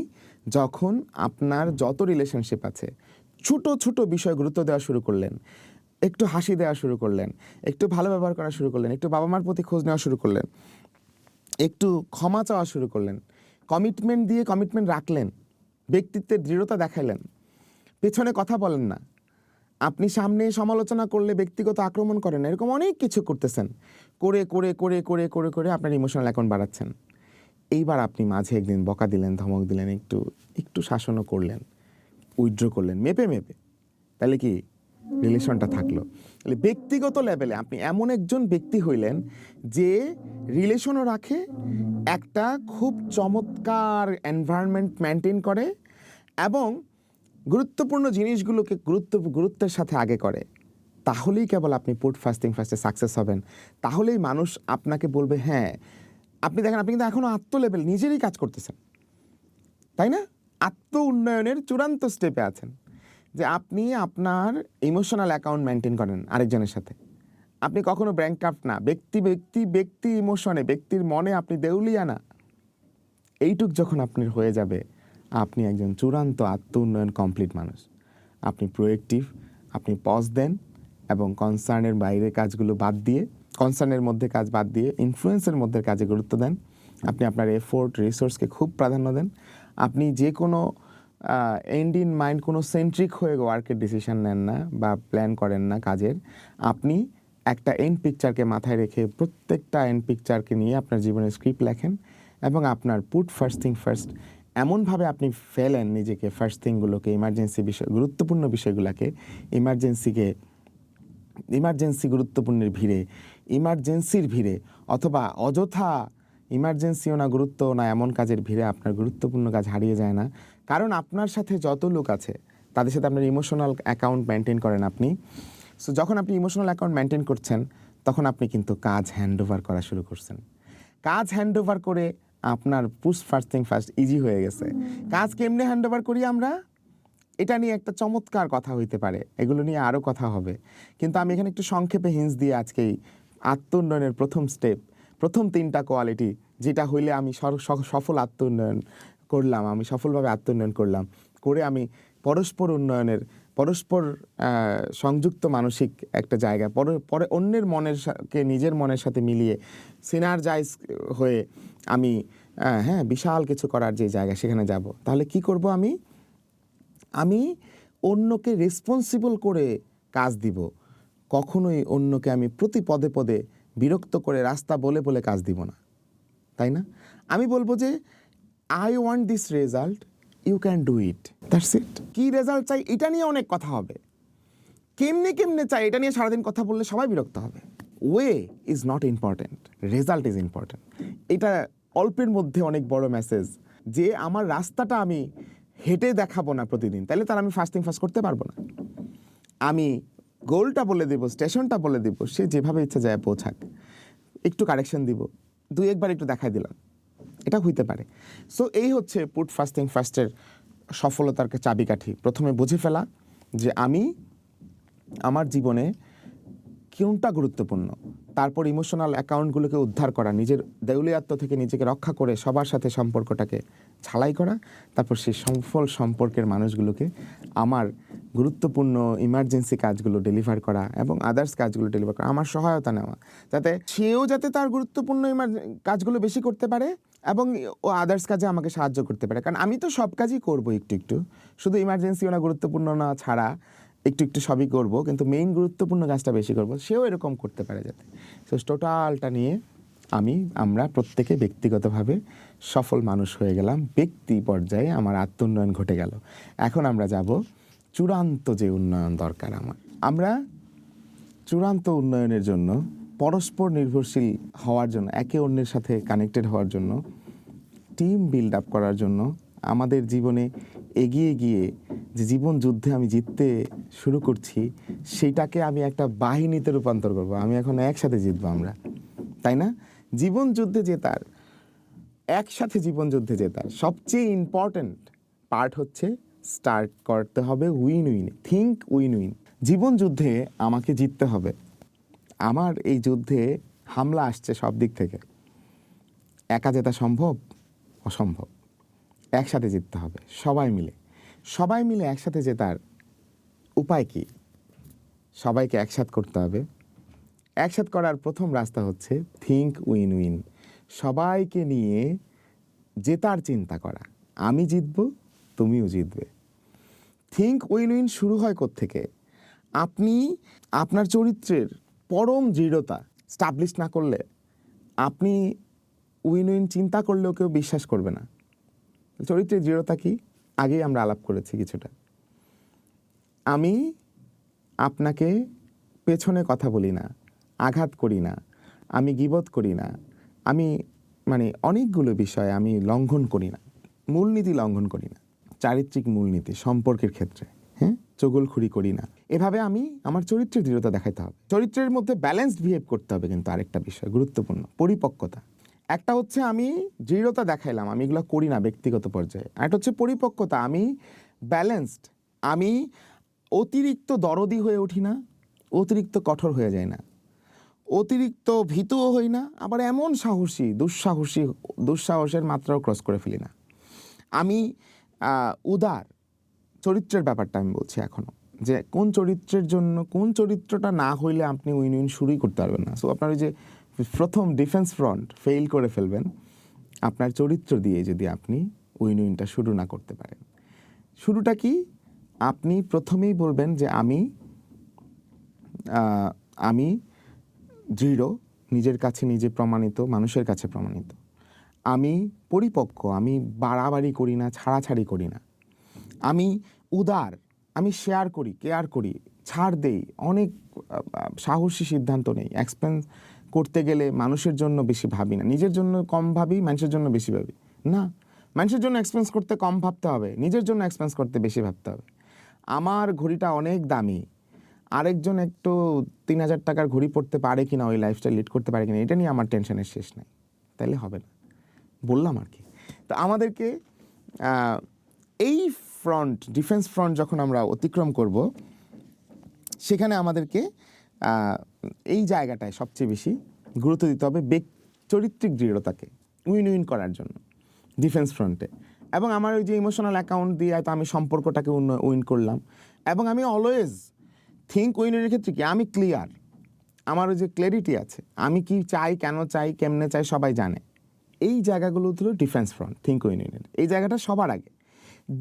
Speaker 1: যখন আপনার যত রিলেশনশিপ আছে, ছোট ছোট বিষয় গুরুত্ব দেওয়া শুরু করলেন, একটু হাসি দেওয়া শুরু করলেন, একটু ভালো ব্যবহার করা শুরু করলেন, একটু বাবা মার প্রতি খোঁজ নেওয়া শুরু করলেন, একটু ক্ষমা চাওয়া শুরু করলেন, কমিটমেন্ট দিয়ে কমিটমেন্ট রাখলেন, ব্যক্তিত্বের দৃঢ়তা দেখাইলেন, পেছনে কথা বলেন না, আপনি সামনে সমালোচনা করলে ব্যক্তিগত আক্রমণ করেন, এরকম অনেক কিছু করতেছেন, করে করে করে করে করে করে আপনার ইমোশনাল অ্যাকাউন্ট বাড়াচ্ছেন। এইবার আপনি মাঝে একদিন বকা দিলেন, ধমক দিলেন, একটু একটু শাসনও করলেন, উইথড্র করলেন মেপে মেপে, তাহলে কি রিলেশনটা থাকলো। তাহলে ব্যক্তিগত লেভেলে আপনি এমন একজন ব্যক্তি হইলেন যে রিলেশনও রাখে, একটা খুব চমৎকার এনভায়রনমেন্ট মেনটেন করে এবং গুরুত্বপূর্ণ জিনিসগুলোকে গুরুত্বের সাথে আগে করে। তাহলেই কেবল আপনি পুট ফার্স্ট থিং ফার্স্টে সাকসেস হবেন। তাহলেই মানুষ আপনাকে বলবে হ্যাঁ। আপনি দেখেন, আপনি কিন্তু এখনও আত্ম লেভেল নিজেরই কাজ করতেছেন, তাই না? আত্ম উন্নয়নের চূড়ান্ত স্টেপে আছেন, যে আপনি আপনার ইমোশনাল অ্যাকাউন্ট মেনটেন করেন আরেকজনের সাথে। আপনি কখনো ব্যাংক্রাফট না, ব্যক্তি ইমোশনে, ব্যক্তির মনে আপনি দেউলিয়া না। এইটুক যখন আপনার হয়ে যাবে, আপনি একজন চূড়ান্ত আত্ম উন্নয়ন কমপ্লিট মানুষ। আপনি প্রোয়েক্টিভ, আপনি পজ দেন এবং কনসার্নের বাইরে কাজগুলো বাদ দিয়ে, কনসার্নের মধ্যে কাজ বাদ দিয়ে ইনফ্লুয়েন্সের মধ্যে কাজে গুরুত্ব দেন। আপনি আপনার এফোর্ট, রিসোর্সকে খুব প্রাধান্য দেন। আপনি যে কোনো এন্ড ইন মাইন্ড, কোনো সেন্ট্রিক হয়ে ওয়ার্কের ডিসিশন নেন না বা প্ল্যান করেন না কাজের। আপনি একটা এন্ড পিকচারকে মাথায় রেখে প্রত্যেকটা এন্ড পিকচারকে নিয়ে আপনার জীবনের স্ক্রিপ্ট লেখেন এবং আপনার পুট ফার্স্ট থিং ফার্স্ট এমনভাবে আপনি ফেলেন নিজেকে, ফার্স্ট থিংগুলোকে, ইমার্জেন্সি বিষয়, গুরুত্বপূর্ণ বিষয়গুলোকে, ইমার্জেন্সি গুরুত্বপূর্ণের ভিড়ে, ইমার্জেন্সির ভিড়ে, অথবা অযথা ইমার্জেন্সিও না গুরুত্বও না এমন কাজের ভিড়ে আপনার গুরুত্বপূর্ণ কাজ হারিয়ে যায় না। কারণ আপনার সাথে যত লোক আছে তাদের সাথে আপনার ইমোশনাল অ্যাকাউন্ট মেনটেন করেন আপনি। সো যখন আপনি ইমোশনাল অ্যাকাউন্ট মেনটেন করছেন, তখন আপনি কিন্তু কাজ হ্যান্ডওভার করা শুরু করছেন। কাজ হ্যান্ডওভার করে আপনার push first thing first easy হয়ে গেছে। কাজ কেমনে হ্যান্ডওভার করি আমরা, এটা নিয়ে একটা চমৎকার কথা হইতে পারে, এগুলো নিয়ে আরও কথা হবে, কিন্তু আমি এখানে একটু সংক্ষেপে হিন্স দিয়ে আজকেই আত্ম উন্নয়নের প্রথম স্টেপ, প্রথম 3টা কোয়ালিটি, যেটা হইলে আমি সফল আত্ম উন্নয়ন করলাম, আমি সফলভাবে আত্ম উন্নয়ন করলাম, করে আমি পরস্পর উন্নয়নের, পরস্পর সংযুক্ত মানসিক একটা জায়গা, পরে অন্যের কে নিজের মনের সাথে মিলিয়ে সিনার্জাইজ হয়ে আমি বিশাল কিছু করার যে জায়গা, সেখানে যাব। তাহলে কি করব আমি অন্যকে রেসপন্সিবল করে কাজ দিব, কখনোই অন্যকে আমি প্রতি পদে পদে বিরক্ত করে রাস্তা বলে বলে কাজ দিব না, তাই না? আমি বলবো যে I want this result, you can do it, that's it. কী রেজাল্ট চাই এটা নিয়ে অনেক কথা হবে, কেমনে চাই এটা নিয়ে সারাদিন কথা বললে সবাই বিরক্ত হবে। Way is not important, result is important. এটা অল্পের মধ্যে অনেক বড় মেসেজ, যে আমার রাস্তাটা আমি হেঁটে দেখাবো না প্রতিদিন, তাহলে তার আমি ফার্স্ট থিং ফার্স্ট করতে পারবো না। আমি গোলটা বলে দেবো, স্টেশনটা বলে দেবো, সে যেভাবে ইচ্ছা যায় পৌঁছাক, একটু কারেকশন দিব, 2-1 বার একটু দেখাই দিলাম, এটা হইতে পারে। সো এই হচ্ছে পুট ফার্স্ট থিং ফার্স্টের সফলতার চাবিকাঠি। প্রথমে বুঝে ফেলা যে আমি আমার জীবনে কোনটা গুরুত্বপূর্ণ, তারপর ইমোশনাল অ্যাকাউন্টগুলোকে উদ্ধার করা, নিজের দেউলিয়াত্ব থেকে নিজেকে রক্ষা করে সবার সাথে সম্পর্কটাকে ঝালাই করা, তারপর সেই সফল সম্পর্কের মানুষগুলোকে আমার গুরুত্বপূর্ণ ইমার্জেন্সি কাজগুলো ডেলিভার করা এবং আদার্স কাজগুলো ডেলিভার করা, আমার সহায়তা নেওয়া, যাতে সেও যাতে তার গুরুত্বপূর্ণ কাজগুলো বেশি করতে পারে এবং ও আদার্স কাজে আমাকে সাহায্য করতে পারে। কারণ আমি তো সব কাজই করবো একটু একটু, শুধু ইমার্জেন্সি ওরা গুরুত্বপূর্ণ না ছাড়া একটু একটু সবই করব, কিন্তু মেইন গুরুত্বপূর্ণ কাজটা বেশি করব, সেও এরকম করতে পারে যাতে। সো টোটালটা নিয়ে আমরা প্রত্যেকে ব্যক্তিগতভাবে সফল মানুষ হয়ে গেলাম, ব্যক্তি পর্যায়ে আমার আত্মোন্নয়ন ঘটে গেল। এখন আমরা যাব চূড়ান্ত যে উন্নয়ন দরকার আমরা চূড়ান্ত উন্নয়নের জন্য পরস্পর নির্ভরশীল হওয়ার জন্য, একে অন্যের সাথে কানেক্টেড হওয়ার জন্য, টিম বিল্ড আপ করার জন্য, আমাদের জীবনে এগিয়ে গিয়ে যে জীবন যুদ্ধে আমি জিততে শুরু করছি সেটাকে আমি একটা বাহিনীতে রূপান্তর করব। আমি এখন একসাথে জিতবো আমরা, তাই না? জীবন যুদ্ধে জেতার, একসাথে জীবন যুদ্ধে জেতার সবচেয়ে ইম্পর্ট্যান্ট পার্ট হচ্ছে স্টার্ট করতে হবে win win, think win win. জীবন যুদ্ধে আমাকে জিততে হবে। আমার এই যুদ্ধে হামলা আসছে সব দিক থেকে, একা জেতা সম্ভব? অসম্ভব। একসাথে জিততে হবে, সবাই মিলে একসাথে জেতার উপায় কি? সবাইকে একসাথ করতে হবে। একসাথ করার প্রথম রাস্তা হচ্ছে থিঙ্ক উইন উইন, সবাইকে নিয়ে জেতার চিন্তা করা। আমি জিতব, তুমিও জিতবে। থিঙ্ক উইন উইন শুরু হয় কোত্থেকে? আপনি আপনার চরিত্রের পরম দৃঢ়তা স্টাবলিশ না করলে, আপনি উইন উইন চিন্তা করলেও কেউ বিশ্বাস করবে না। চরিত্রের দৃঢ়তা কি? আগেই আমরা আলাপ করেছি কিছুটা। আমি আপনাকে পেছনে কথা বলি না, আঘাত করি না, আমি গীবত করি না, আমি অনেকগুলো বিষয় আমি লঙ্ঘন করি না, মূলনীতি লঙ্ঘন করি না, চারিত্রিক মূলনীতি সম্পর্কের ক্ষেত্রে, হ্যাঁ, চগলখুরি করি না। এভাবে আমি আমার চরিত্রের দৃঢ়তা দেখাতে হবে। চরিত্রের মধ্যে ব্যালেন্সড বিহেভ করতে হবে, কিন্তু আরেকটা বিষয় গুরুত্বপূর্ণ, পরিপক্কতা। একটা হচ্ছে আমি দৃঢ়তা দেখাইলাম, আমি এগুলো করি না ব্যক্তিগত পর্যায়ে। আরেকটা হচ্ছে পরিপক্কতা, আমি ব্যালেন্সড, আমি অতিরিক্ত দরদি হয়ে উঠি না, অতিরিক্ত কঠোর হয়ে যায় না, অতিরিক্ত ভীতুও হই না, আবার এমন দুঃসাহসের মাত্রাও ক্রস করে ফেলি না। আমি উদার, চরিত্রের ব্যাপারটা আমি বলছি এখনো, যে কোন চরিত্রের জন্য, কোন চরিত্রটা না হইলে আপনি উইন উইন শুরুই করতে পারবেন না। সো আপনার ওই যে প্রথম ডিফেন্স ফ্রন্ট ফেইল করে ফেলবেন আপনার চরিত্র দিয়ে, যদি আপনি উইন উইনটা শুরু না করতে পারেন। শুরুটা কি? আপনি প্রথমেই বলবেন যে আমি দৃঢ়, নিজের কাছে নিজে প্রমাণিত, মানুষের কাছে প্রমাণিত, আমি পরিপক্ক, আমি বাড়াবাড়ি করি না, ছাড়াছাড়ি করি না, আমি উদার, আমি শেয়ার করি, কেয়ার করি, ছাড় দেই, অনেক সাহসী সিদ্ধান্ত নেই, এক্সপেন্স করতে গেলে মানুষের জন্য বেশি ভাবি না, নিজের জন্য কম ভাবি, মানুষের জন্য বেশি ভাবি না। মানুষের জন্য এক্সপেন্স করতে কম ভাবতে হবে, নিজের জন্য এক্সপেন্স করতে বেশি ভাবতে হবে। আমার ঘড়িটা অনেক দামি, আরেকজন একটু 3000 টাকার ঘড়ি পড়তে পারে কিনা, ওই লাইফস্টাইল লিড করতে পারে কিনা, এটা নিয়ে আমার টেনশনের শেষ নাই। তাইলে হবে না, বললাম আর কি। তো আমাদেরকে এই ফ্রন্ট, ডিফেন্স ফ্রন্ট যখন আমরা অতিক্রম করব, সেখানে আমাদেরকে এই জায়গাটায় সবচেয়ে বেশি গুরুত্ব দিতে হবে চরিত্রিক দৃঢ়তাকে উইন উইন করার জন্য ডিফেন্স ফ্রন্টে। এবং আমার ওই যে ইমোশনাল অ্যাকাউন্ট দিয়ে হয়তো আমি সম্পর্কটাকে উইন করলাম, এবং আমি অলওয়েজ থিঙ্ক উইন উইনের ক্ষেত্রে কি আমি ক্লিয়ার, আমার ওই যে ক্ল্যারিটি আছে, আমি কি চাই, কেন চাই, কেমনে চাই, সবাই জানে। এই জায়গাগুলো হলো ডিফেন্স ফ্রন্ট, থিঙ্ক উইন উইনের এই জায়গাটা সবার আগে।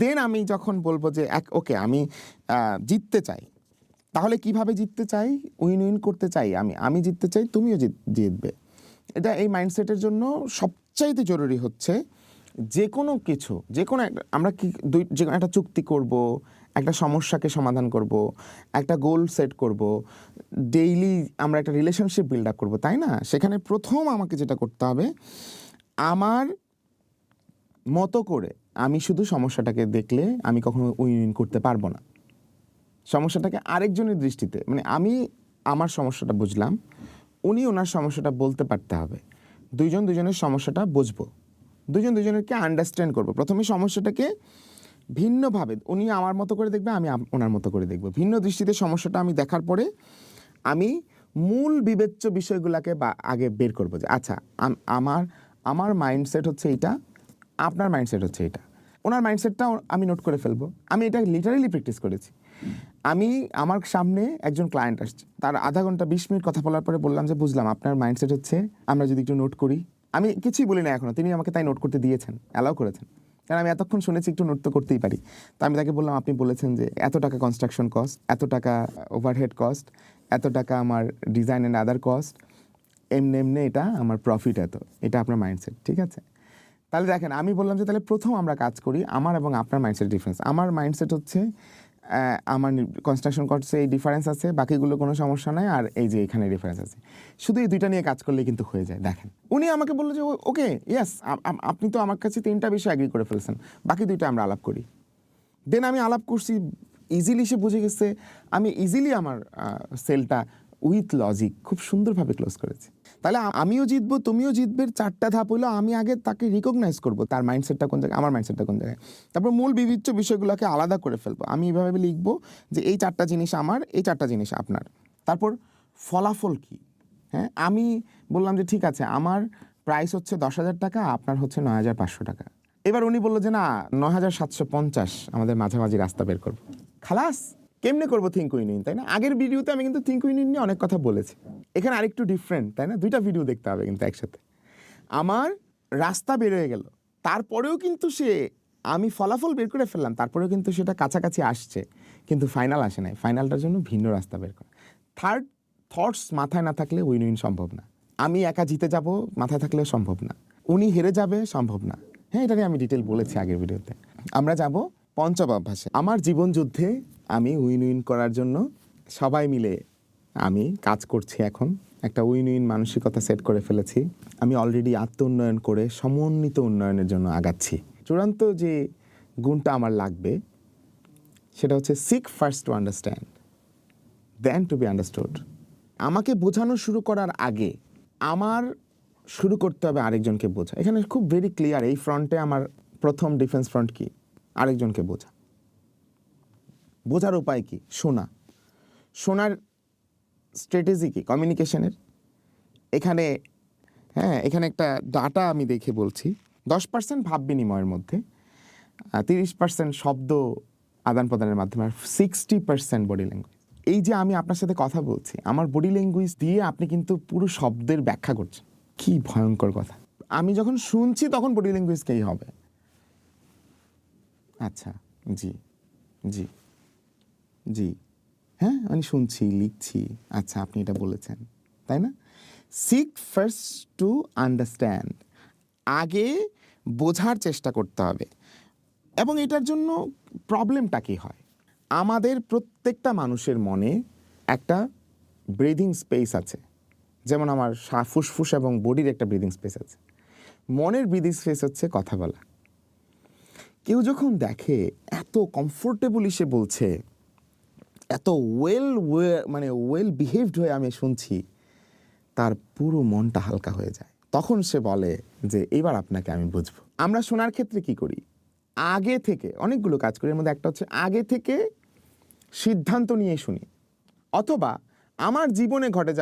Speaker 1: দেন আমি যখন বলবো যে ওকে আমি জিততে চাই, তাহলে কিভাবে জিততে চাই? উইন উইন করতে চাই, আমি জিততে চাই, তুমিও জিতবে। এটা এই মাইন্ডসেটের জন্য সবচাইতে জরুরি হচ্ছে যে কোনো কিছু, যে কোনো আমরা যে কোনো একটা চুক্তি করব, একটা সমস্যাকে সমাধান করব, একটা গোল সেট করব, ডেইলি আমরা একটা রিলেশনশিপ বিল্ড আপ করবো, তাই না? সেখানে প্রথম আমাকে যেটা করতে হবে, আমার মতো করে আমি শুধু সমস্যাটাকে দেখলে আমি কখনো উইন উইন করতে পারবো না। সমস্যাটাকে আরেকজনের দৃষ্টিতে, আমি আমার সমস্যাটা বুঝলাম, উনি ওনার সমস্যাটা বলতে পারতে হবে, দুইজন দুজনের সমস্যাটা বুঝবো, দুজন দুজনেরকে আন্ডারস্ট্যান্ড করবো। প্রথমে সমস্যাটাকে ভিন্নভাবে, উনি আমার মতো করে দেখবে, আমি ওনার মতো করে দেখবো, ভিন্ন দৃষ্টিতে সমস্যাটা আমি দেখার পরে আমি মূল বিবেচ্য বিষয়গুলোকে আগে বের করবো যে আচ্ছা আমার আমার মাইন্ডসেট হচ্ছে এইটা, আপনার মাইন্ডসেট হচ্ছে এটা। ওনার মাইন্ডসেটটাও আমি নোট করে ফেলবো। আমি এটা লিটারালি প্র্যাকটিস করেছি। আমি আমার সামনে একজন ক্লায়েন্ট আসছে, তার আধা ঘন্টা 20 মিনিট কথা বলার পরে বললাম যে বুঝলাম আপনার মাইন্ডসেট হচ্ছে আমরা যদি একটু নোট করি। আমি কিছুই বলি না এখনো, তিনি আমাকে তাই নোট করতে দিয়েছেন, অ্যালাউ করেছেন, কারণ আমি এতক্ষণ শুনেছি একটু নোট তো করতেই পারি। তো আমি তাকে বললাম আপনি বলেছেন যে এত টাকা কনস্ট্রাকশন কস্ট, এত টাকা ওভারহেড কস্ট, এত টাকা আমার ডিজাইন অ্যান্ড আদার কস্ট, এমনি এমনি এটা আমার প্রফিট এত, এটা আপনার মাইন্ডসেট, ঠিক আছে? তাহলে দেখেন আমি বললাম যে তাহলে প্রথম আমরা কাজ করি, আমার এবং আপনার মাইন্ডসেট ডিফারেন্স। আমার মাইন্ডসেট হচ্ছে আমার কনস্ট্রাকশন কস্টে এই ডিফারেন্স আছে, বাকিগুলো কোনো সমস্যা নাই, আর এই যে এখানে ডিফারেন্স আছে, শুধু এই দুইটা নিয়ে কাজ করলে কিন্তু হয়ে যায়। দেখেন উনি আমাকে বললো যে ওকে ইয়েস, আপনি তো আমার কাছে 3টা বিষয় এগ্রি করে ফেলছেন, বাকি 2টা আমরা আলাপ করি। দেন আমি আলাপ করছি, ইজিলি সে বুঝে গেছে, আমি ইজিলি আমার সেলটা উইথ লজিক খুব সুন্দরভাবে ক্লোজ করেছি। তাহলে আমিও জিতবো, তুমিও জিতবে। 4টা ধাপ হলো, আমি আগে তাকে রিকগনাইজ করবো তার মাইন্ডসেটটা কোন জায়গায়, আমার মাইন্ডসেটটা কোন জায়গায়, তারপর মূল বিবিচ্য বিষয়গুলোকে আলাদা করে ফেলবো। আমি এইভাবে লিখবো যে এই 4টা জিনিস আমার, এই 4টা জিনিস আপনার। তারপর ফলাফল কি? হ্যাঁ, আমি বললাম যে ঠিক আছে আমার প্রাইস হচ্ছে 10,000 টাকা, আপনার হচ্ছে 9,500 টাকা। এবার উনি বললো যে না 9,750 আমাদের মাঝামাঝি রাস্তা বের করবো। খালাস, কেমনে করবো থিঙ্ক উইন উইন, তাই না? আগের ভিডিওতে আমি কিন্তু থিঙ্ক উইন উইন নিয়ে অনেক কথা বলেছি, এখানে আরেকটু ডিফারেন্ট, তাই না? 2টা ভিডিও দেখতে হবে কিন্তু একসাথে। আমার রাস্তা বের হয়ে গেল, তারপরেও কিন্তু আমি ফলাফল বের করে ফেললাম, তারপরেও কিন্তু সেটা কাছাকাছি আসছে, কিন্তু ফাইনাল আসে নাই। ফাইনালটার জন্য ভিন্ন রাস্তা বের করা। থার্ড, থটস মাথায় না থাকলে উইন উইন সম্ভব না। আমি একা জিতে যাব মাথায় থাকলেও সম্ভব না, উনি হেরে যাবে সম্ভব না। হ্যাঁ, এটা নিয়ে আমি ডিটেল বলেছি আগের ভিডিওতে। আমরা যাব পঞ্চম অভ্যাসে। আমার জীবন যুদ্ধে আমি উইন উইন করার জন্য সবাই মিলে আমি কাজ করছি। এখন একটা উইন উইন মানসিকতা সেট করে ফেলেছি। আমি অলরেডি আত্ম উন্নয়ন করে সমন্বিত উন্নয়নের জন্য আগাচ্ছি। চূড়ান্ত যে গুণটা আমার লাগবে সেটা হচ্ছে seek first to understand then to be understood. আমাকে বোঝানো শুরু করার আগে আমার শুরু করতে হবে আরেকজনকে বোঝা। এখানে খুব ভেরি ক্লিয়ার, এই ফ্রন্টে আমার প্রথম ডিফেন্স ফ্রন্ট কি? আরেকজনকে বোঝা। বোঝার উপায় কি? শোনার স্ট্র্যাটেজি কি? কমিউনিকেশনের। এখানে এখানে একটা ডাটা আমি দেখে বলছি, 10% ভাব বিনিময়ের মধ্যে, 30% শব্দ আদান প্রদানের মাধ্যমে, আর 60% বডি ল্যাঙ্গুয়েজ। এই যে আমি আপনার সাথে কথা বলছি, আমার বডি ল্যাঙ্গুয়েজ দিয়ে আপনি কিন্তু পুরো শব্দের ব্যাখ্যা করছেন। কি ভয়ঙ্কর কথা! আমি যখন শুনছি তখন বডি ল্যাঙ্গুয়েজ কেই হবে। আচ্ছা, জি জি জি, হ্যাঁ আমি শুনছি, লিখছি, আচ্ছা আপনি এটা বলেছেন, তাই না? সিক ফার্স্ট টু আন্ডারস্ট্যান্ড, আগে বোঝার চেষ্টা করতে হবে। এবং এটার জন্য প্রবলেমটা কী হয়? আমাদের প্রত্যেকটা মানুষের মনে একটা ব্রিদিং স্পেস আছে, যেমন আমার ফুসফুস এবং বডির একটা ব্রিদিং স্পেস আছে। মনের ব্রিদিং স্পেস হচ্ছে কথা বলা। কেউ যখন দেখে এত কমফোর্টেবলি সে বলছে, এত ওয়েল বিহেভড হয়ে আমি শুনছি, তার পুরো মনটা হালকা হয়ে যায়। তখন সে বলে যে এবার আপনাকে আমি বুঝবো। আমরা শোনার ক্ষেত্রে কি করি? আগে থেকে অনেকগুলো কাজ করি, এর মধ্যে একটা হচ্ছে আগে থেকে সিদ্ধান্ত নিয়ে শুনি, অথবা আমার জীবনে ঘটে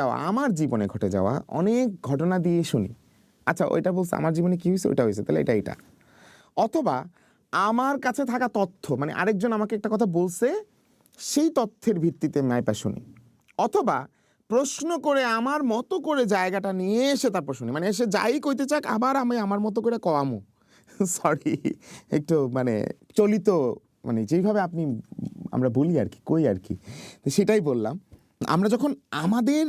Speaker 1: যাওয়া অনেক ঘটনা দিয়ে শুনি। আচ্ছা ওইটা বলছে, আমার জীবনে কী হয়েছে, ওইটা হয়েছে, তাহলে এটা। অথবা আমার কাছে থাকা তথ্য, মানে আরেকজন আমাকে একটা কথা বলছে, সেই তথ্যের ভিত্তিতে মাইপা শুনি। অথবা প্রশ্ন করে আমার মতো করে জায়গাটা নিয়ে এসে তারপর শুনি, মানে এসে যাই কইতে চাক আবার আমি আমার মতো করে কওয়ামু। সরি, একটু চলিত, যেইভাবে আমরা বলি আর কি, কই আর কি, সেটাই বললাম। আমরা যখন আমাদের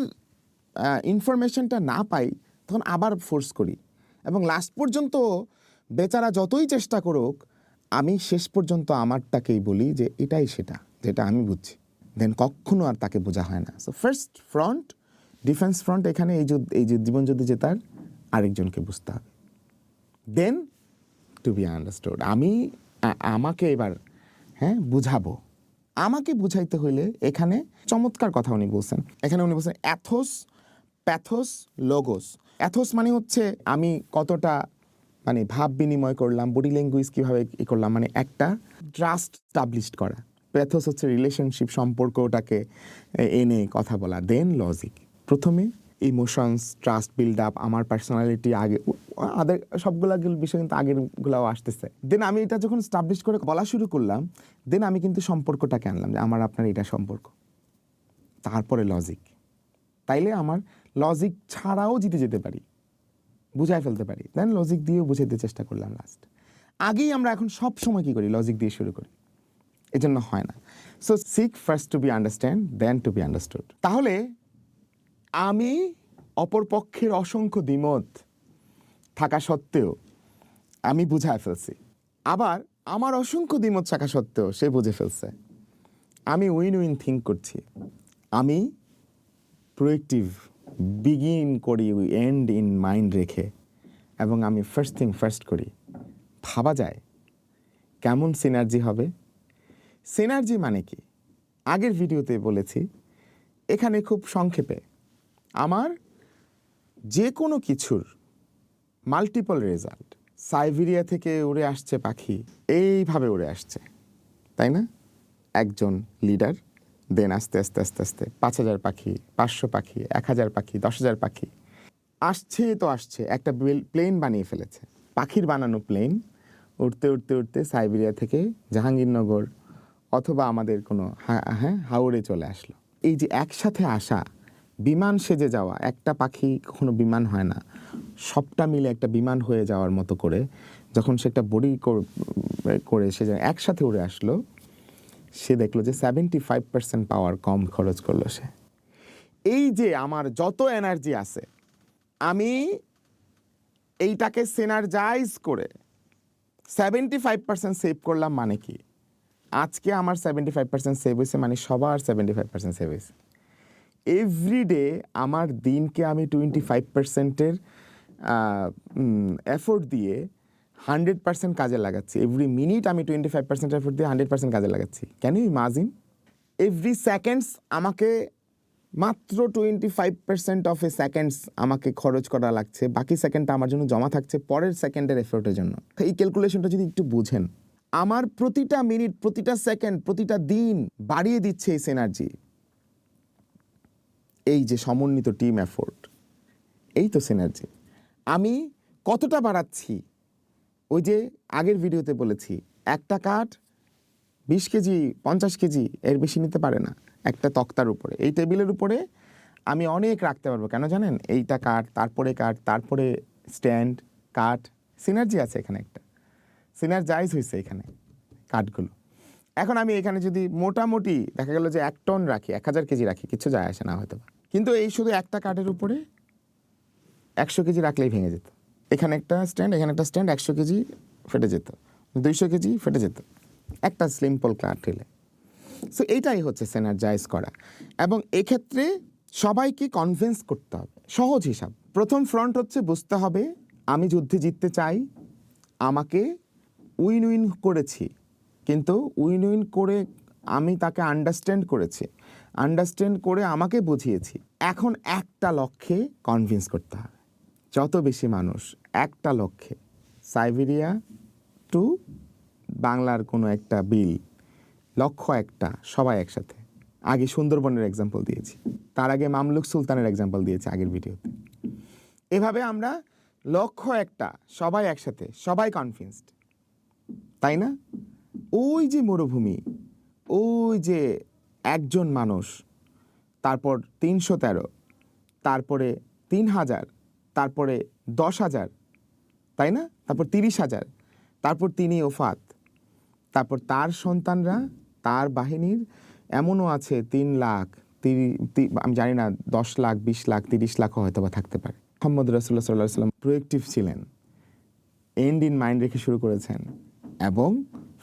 Speaker 1: ইনফরমেশনটা না পাই তখন আবার ফোর্স করি, এবং লাস্ট পর্যন্ত বেচারা যতই চেষ্টা করুক, আমি শেষ পর্যন্ত আমারটাকেই বলি যে এটাই সেটা যেটা আমি বুঝছি, দেন কখনো আর তাকে বোঝা হয় না। So first front, defence front, এখানে এই যে জীবন যুদ্ধে জেতার আরেকজনকে বুঝতে হবে, দেন টু বি আন্ডারস্টুড। আমাকে এবার বুঝাবো। আমাকে বুঝাইতে হইলে এখানে চমৎকার কথা উনি বলছেন। এখানে উনি বলছেন অ্যাথোস, প্যাথোস, লোগোস। অ্যাথোস মানে হচ্ছে আমি কতটা ভাব বিনিময় করলাম, বডি ল্যাঙ্গুয়েজ কীভাবে করলাম, একটা ট্রাস্ট স্টাবলিশড করা। প্যাথোস হচ্ছে রিলেশনশিপ, সম্পর্কটাকে এনে কথা বলা। দেন লজিক, প্রথমে ইমোশনস, ট্রাস্ট বিল্ড আপ, আমার পার্সোনালিটি, আগে আদের সবগুলা বিষয় কিন্তু আগেরগুলাও আসতেছে। দেন আমি এটা যখন স্টাবলিশ করে বলা শুরু করলাম, দেন আমি কিন্তু সম্পর্কটাকে আনলাম যে আমার আপনার এটা সম্পর্ক, তারপরে লজিক। তাইলে আমার লজিক ছাড়াও জিতে যেতে পারি, বুঝাই ফেলতে পারি, দেন লজিক দিয়েও বুঝাইতে চেষ্টা করলাম লাস্ট। আগেই আমরা এখন সব সময় কী করি, লজিক দিয়ে শুরু করি, এজন্য হয় না। So seek first to be understand, then to be understood. তাহলে আমি অপর পক্ষের অসংখ্য দ্বিমত থাকা সত্ত্বেও আমি বুঝায় ফেলছি, আবার আমার অসংখ্য দ্বিমত থাকা সত্ত্বেও সে বুঝে ফেলছে। আমি উইন উইন থিঙ্ক করছি, আমি প্রোয়েক্টিভ, বিগিন করি এন্ড ইন মাইন্ড রেখে, এবং আমি ফার্স্ট থিং ফার্স্ট করি। ভাবা যায় কেমন সিনার্জি হবে। সিনার্জি মানে কি, আগের ভিডিওতে বলেছি, এখানে খুব সংক্ষেপে আমার যে কোনো কিছুর মাল্টিপল রেজাল্ট। সাইবেরিয়া থেকে উড়ে আসছে পাখি, এইভাবে উড়ে আসছে, তাই না? একজন লিডার, দেন আস্তে আস্তে আস্তে আস্তে 5,000 পাখি, 500 পাখি, 1,000 পাখি, 10,000 পাখি আসছে তো আসছে, একটা প্লেন বানিয়ে ফেলেছে। পাখির বানানো প্লেন উড়তে উড়তে উড়তে সাইবেরিয়া থেকে জাহাঙ্গীরনগর অথবা আমাদের কোনো হাওড়ে চলে আসলো। এই যে একসাথে আসা, বিমান সেজে যাওয়া, একটা পাখি কখনো বিমান হয় না, সবটা মিলে একটা বিমান হয়ে যাওয়ার মতো করে যখন সে একটা বডি করে সে একসাথে উড়ে আসলো, সে দেখলো যে 75% পাওয়ার কম খরচ করলো সে। এই যে আমার যত এনার্জি আছে, আমি এইটাকে সিনার্জাইজ করে 75% সেভ করলাম। মানে কি, আজকে আমার 75% সেভ হয়েছে, মানে সবার 75% সেভ হয়েছে। এভরিডে আমার দিনকে আমি 25%-এর এফোর্ট দিয়ে 100% কাজে লাগাচ্ছি। এভরি মিনিট আমি 25% এফোর্ট দিয়ে 100% কাজে লাগাচ্ছি। Can you imagine? Every seconds আমাকে মাত্র 25% অফ এ সেকেন্ডস আমাকে খরচ করা লাগছে, বাকি সেকেন্ডটা আমার জন্য জমা থাকছে পরের সেকেন্ডের এফোর্টের জন্য। এই ক্যালকুলেশনটা যদি একটু বুঝেন, আমার প্রতিটা মিনিট, প্রতিটা সেকেন্ড, প্রতিটা দিন বাড়িয়ে দিচ্ছে এই সিনার্জি। এই যে সমন্বিত টিম এফোর্ট, এই তো সিনার্জি। আমি কতটা বাড়াচ্ছি, ওই যে আগের ভিডিওতে বলেছি, একটা কাঠ 20 কেজি 50 কেজি এর বেশি নিতে পারে না একটা তক্তার উপরে। এই টেবিলের উপরে আমি অনেক রাখতে পারবো, কেন জানেন? এইটা কাঠ, তারপরে কাঠ, তারপরে স্ট্যান্ড, কাঠ, সিনার্জি আছে এখানে, একটা সিনার্জাইজ হয়েছে এখানে কাঠগুলো। এখন আমি এখানে যদি মোটামুটি দেখা গেল যে 1 টন রাখি, 1000 কেজি রাখি, কিছু যায় আসে না হয়তো, কিন্তু এই শুধু একটা কাঠের উপরে 100 কেজি রাখলেই ভেঙে যেত। এখানে একটা স্ট্যান্ড, এখানে একটা স্ট্যান্ড, 100 কেজি ফেটে যেত, 200 কেজি ফেটে যেত একটা সিম্পল কাঠ ঠেলে। সো এইটাই হচ্ছে সিনার্জাইজ করা। এবং এক্ষেত্রে সবাইকে কনভিন্স করতে হবে। সহজ হিসাব, প্রথম ফ্রন্ট হচ্ছে বুঝতে হবে আমি যুদ্ধে জিততে চাই, আমাকে উইন উইন করেছি, কিন্তু উইন উইন করে আমি তাকে আন্ডারস্ট্যান্ড করেছি, আন্ডারস্ট্যান্ড করে আমাকে বুঝিয়েছি। এখন একটা লক্ষ্যে কনভিন্স করতে হবে, যত বেশি মানুষ একটা লক্ষ্যে, সাইবেরিয়া টু বাংলার কোনো একটা বিল, লক্ষ্য একটা, সবাই একসাথে। আগে সুন্দরবনের এক্সাম্পল দিয়েছি, তার আগে মামলুক সুলতানের এক্সাম্পল দিয়েছি আগের ভিডিওতে। এভাবে আমরা লক্ষ্য একটা, সবাই একসাথে, সবাই কনভিন্সড, তাই না? ওই যে মরুভূমি, ওই যে একজন মানুষ, তারপর 313, তারপরে 3000, তারপরে 10,000, তাই না? তারপর 30,000, তারপর তিনি ওফাত, তারপর তার সন্তানরা, তার বাহিনীর এমনও আছে 3 লাখ, আমি জানি না 10 লাখ, 20 লাখ, 30 লাখও হয়তো বা থাকতে পারে। মুহাম্মদ রাসূলুল্লাহ সাল্লাল্লাহু আলাইহি ওয়াসাল্লাম প্রোয়েক্টিভ ছিলেন, এন্ড ইন মাইন্ড রেখে শুরু করেছেন, এবং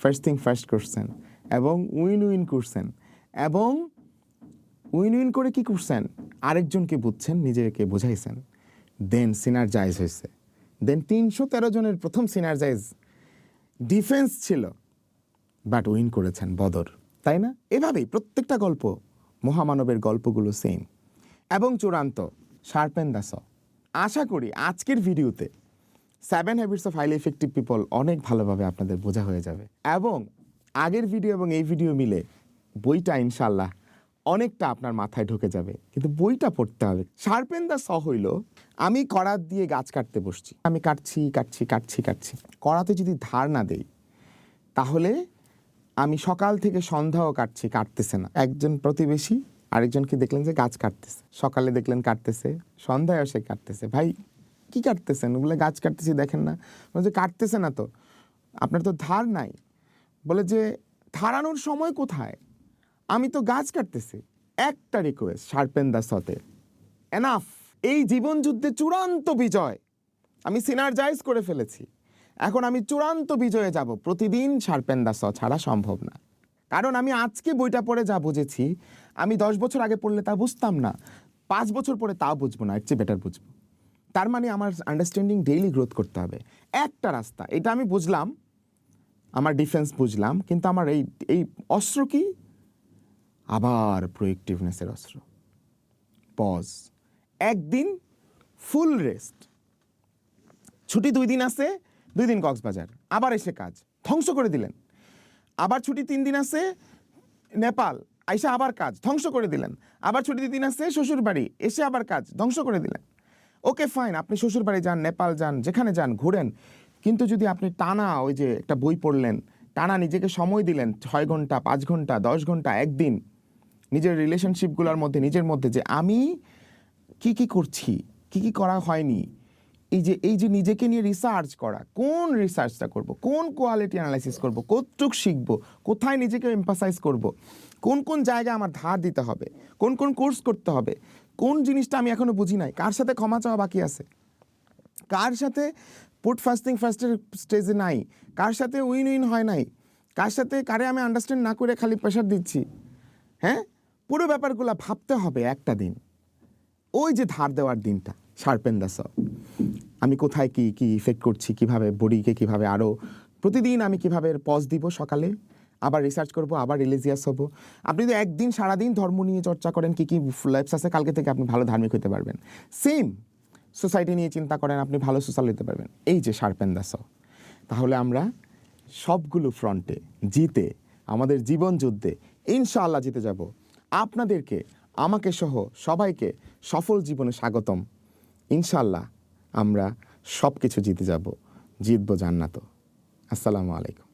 Speaker 1: ফার্স্ট থিং ফার্স্ট করছেন, এবং উইন উইন করছেন, এবং উইন উইন করে কি করছেন, আরেকজনকে বুঝছেন, নিজেকে বোঝাইছেন, দেন সিনার্জাইজ হয়েছে। দেন 313 জনের প্রথম সিনার্জাইজ ডিফেন্স ছিল, বাট উইন করেছেন বদর, তাই না? এভাবেই প্রত্যেকটা গল্প, মহামানবের গল্পগুলো সেম। এবং চূড়ান্ত, শার্পেন দ্য স। আশা করি আজকের ভিডিওতে 7 habits of highly effective people অনেক ভালোভাবে আপনাদের বোঝা হয়ে যাবে, এবং আগের ভিডিও এবং এই ভিডিও মিলে বইটা ইনশাল্লাহ অনেকটা আপনার মাথায় ঢুকে যাবে, কিন্তু বইটা পড়তে হবে। শার্পেন দ্য স হইল, আমি করাত দিয়ে গাছ কাটতে বসছি, আমি কাটছি কাটছি কাটছি কাটছি, করাতে যদি ধার না দেই তাহলে আমি সকাল থেকে সন্ধ্যাও কাটছি, কাটতেছে না। একজন প্রতিবেশী আরেকজনকে দেখলেন যে গাছ কাটতেছে, সকালে দেখলেন কাটতেছে, সন্ধ্যায় সে কাটতেছে। ভাই কি কাটতেছেন? ওগুলো গাছ কাটতেছি দেখেন না? বলে যে কাটতেছে না তো, আপনার তো ধার নাই। বলে যে ধারানোর সময় কোথায়, আমি তো গাছ কাটতেছি। একটা রিকোয়েস্ট শার্পেন দ্য সতে, এনাফ। এই জীবন যুদ্ধে চূড়ান্ত বিজয় আমি সিনার্জাইজ করে ফেলেছি, এখন আমি চূড়ান্ত বিজয়ে যাব। প্রতিদিন শার্পেন দ্য স ছাড়া সম্ভব না। কারণ আমি আজকে বইটা পড়ে যা বুঝেছি, আমি 10 বছর আগে পড়লে তা বুঝতাম না, 5 বছর পরে তাও বুঝবো না, এর চেয়ে বেটার বুঝবো। তার মানে আমার আন্ডারস্ট্যান্ডিং ডেইলি গ্রোথ করতে হবে। একটা রাস্তা, এটা আমি বুঝলাম, আমার ডিফেন্স বুঝলাম, কিন্তু আমার এই অস্ত্র কি? আবার প্রোয়েক্টিভনেসের অস্ত্র। পজ, একদিন ফুল রেস্ট, ছুটি 2 দিন আছে, 2 দিন কক্সবাজার, আবার এসে কাজ ধ্বংস করে দিলেন। আবার ছুটি 3 দিন আছে, নেপাল, আইসা আবার কাজ ধ্বংস করে দিলেন। আবার ছুটি 2 দিন আছে, শ্বশুর বাড়ি, এসে আবার কাজ ধ্বংস করে দিলেন। ওকে ফাইন, আপনি শ্বশুর বাড়ি যান, নেপাল যান, যেখানে যান ঘুরেন, কিন্তু যদি আপনি টানা ওই যে একটা বই পড়লেন, টানা নিজেকে সময় দিলেন 6 ঘন্টা 5 ঘন্টা 10 ঘন্টা একদিন, নিজের রিলেশনশিপগুলোর মধ্যে, নিজের মধ্যে যে আমি কি কি করছি, কি কি করা হয়নি, এই যে নিজেকে নিয়ে রিসার্চ করা, কোন রিসার্চটা করব, কোন কোয়ালিটি অ্যানালাইসিস করব, কতটুক শিখব, কোথায় নিজেকে এমফাসাইজ করব, কোন কোন জায়গায় আমার ধার দিতে হবে, কোন কোন কোর্স করতে হবে, কোন জিনিসটা আমি এখনো বুঝি নাই, কার সাথে ক্ষমা চাওয়া বাকি আছে, কার সাথে পুট ফাস্টিং ফার্স্টের স্টেজে নাই, কার সাথে উইন উইন হয় নাই, কার সাথে কারে আমি আন্ডারস্ট্যান্ড না করে খালি প্রেশার দিচ্ছি। হ্যাঁ, পুরো ব্যাপারগুলো ভাবতে হবে একটা দিন। ওই যে ধার দেওয়ার দিনটা, শার্পেন দ্য স, আমি কোথায় কি কি ইফেক্ট করছি, কিভাবে বডিকে কিভাবে আরও, প্রতিদিন আমি কিভাবে পজ দিব, সকালে আবার রিসার্চ করব, আবার রিলিজিয়াস হব। আপনি যদি একদিন সারাদিন ধর্ম নিয়ে চর্চা করেন, কি কি লাইফস আছে, কালকে থেকে আপনি ভালো ধার্মিক হতে পারবেন। সেম সোসাইটি নিয়ে চিন্তা করেন, আপনি ভালো সোশ্যাল হতে পারবেন। এই যে শার্পেন দ্য স, তাহলে আমরা সবগুলো ফ্রন্টে জিতে, আমাদের জীবন যুদ্ধে ইনশাআল্লাহ জিতে যাব। আপনাদেরকে, আমাকে সহ সবাইকে সফল জীবনে স্বাগতম। ইনশাআল্লাহ আমরা সব কিছু জিতে যাব, জিতবো জান্নাতও। আসসালামু আলাইকুম।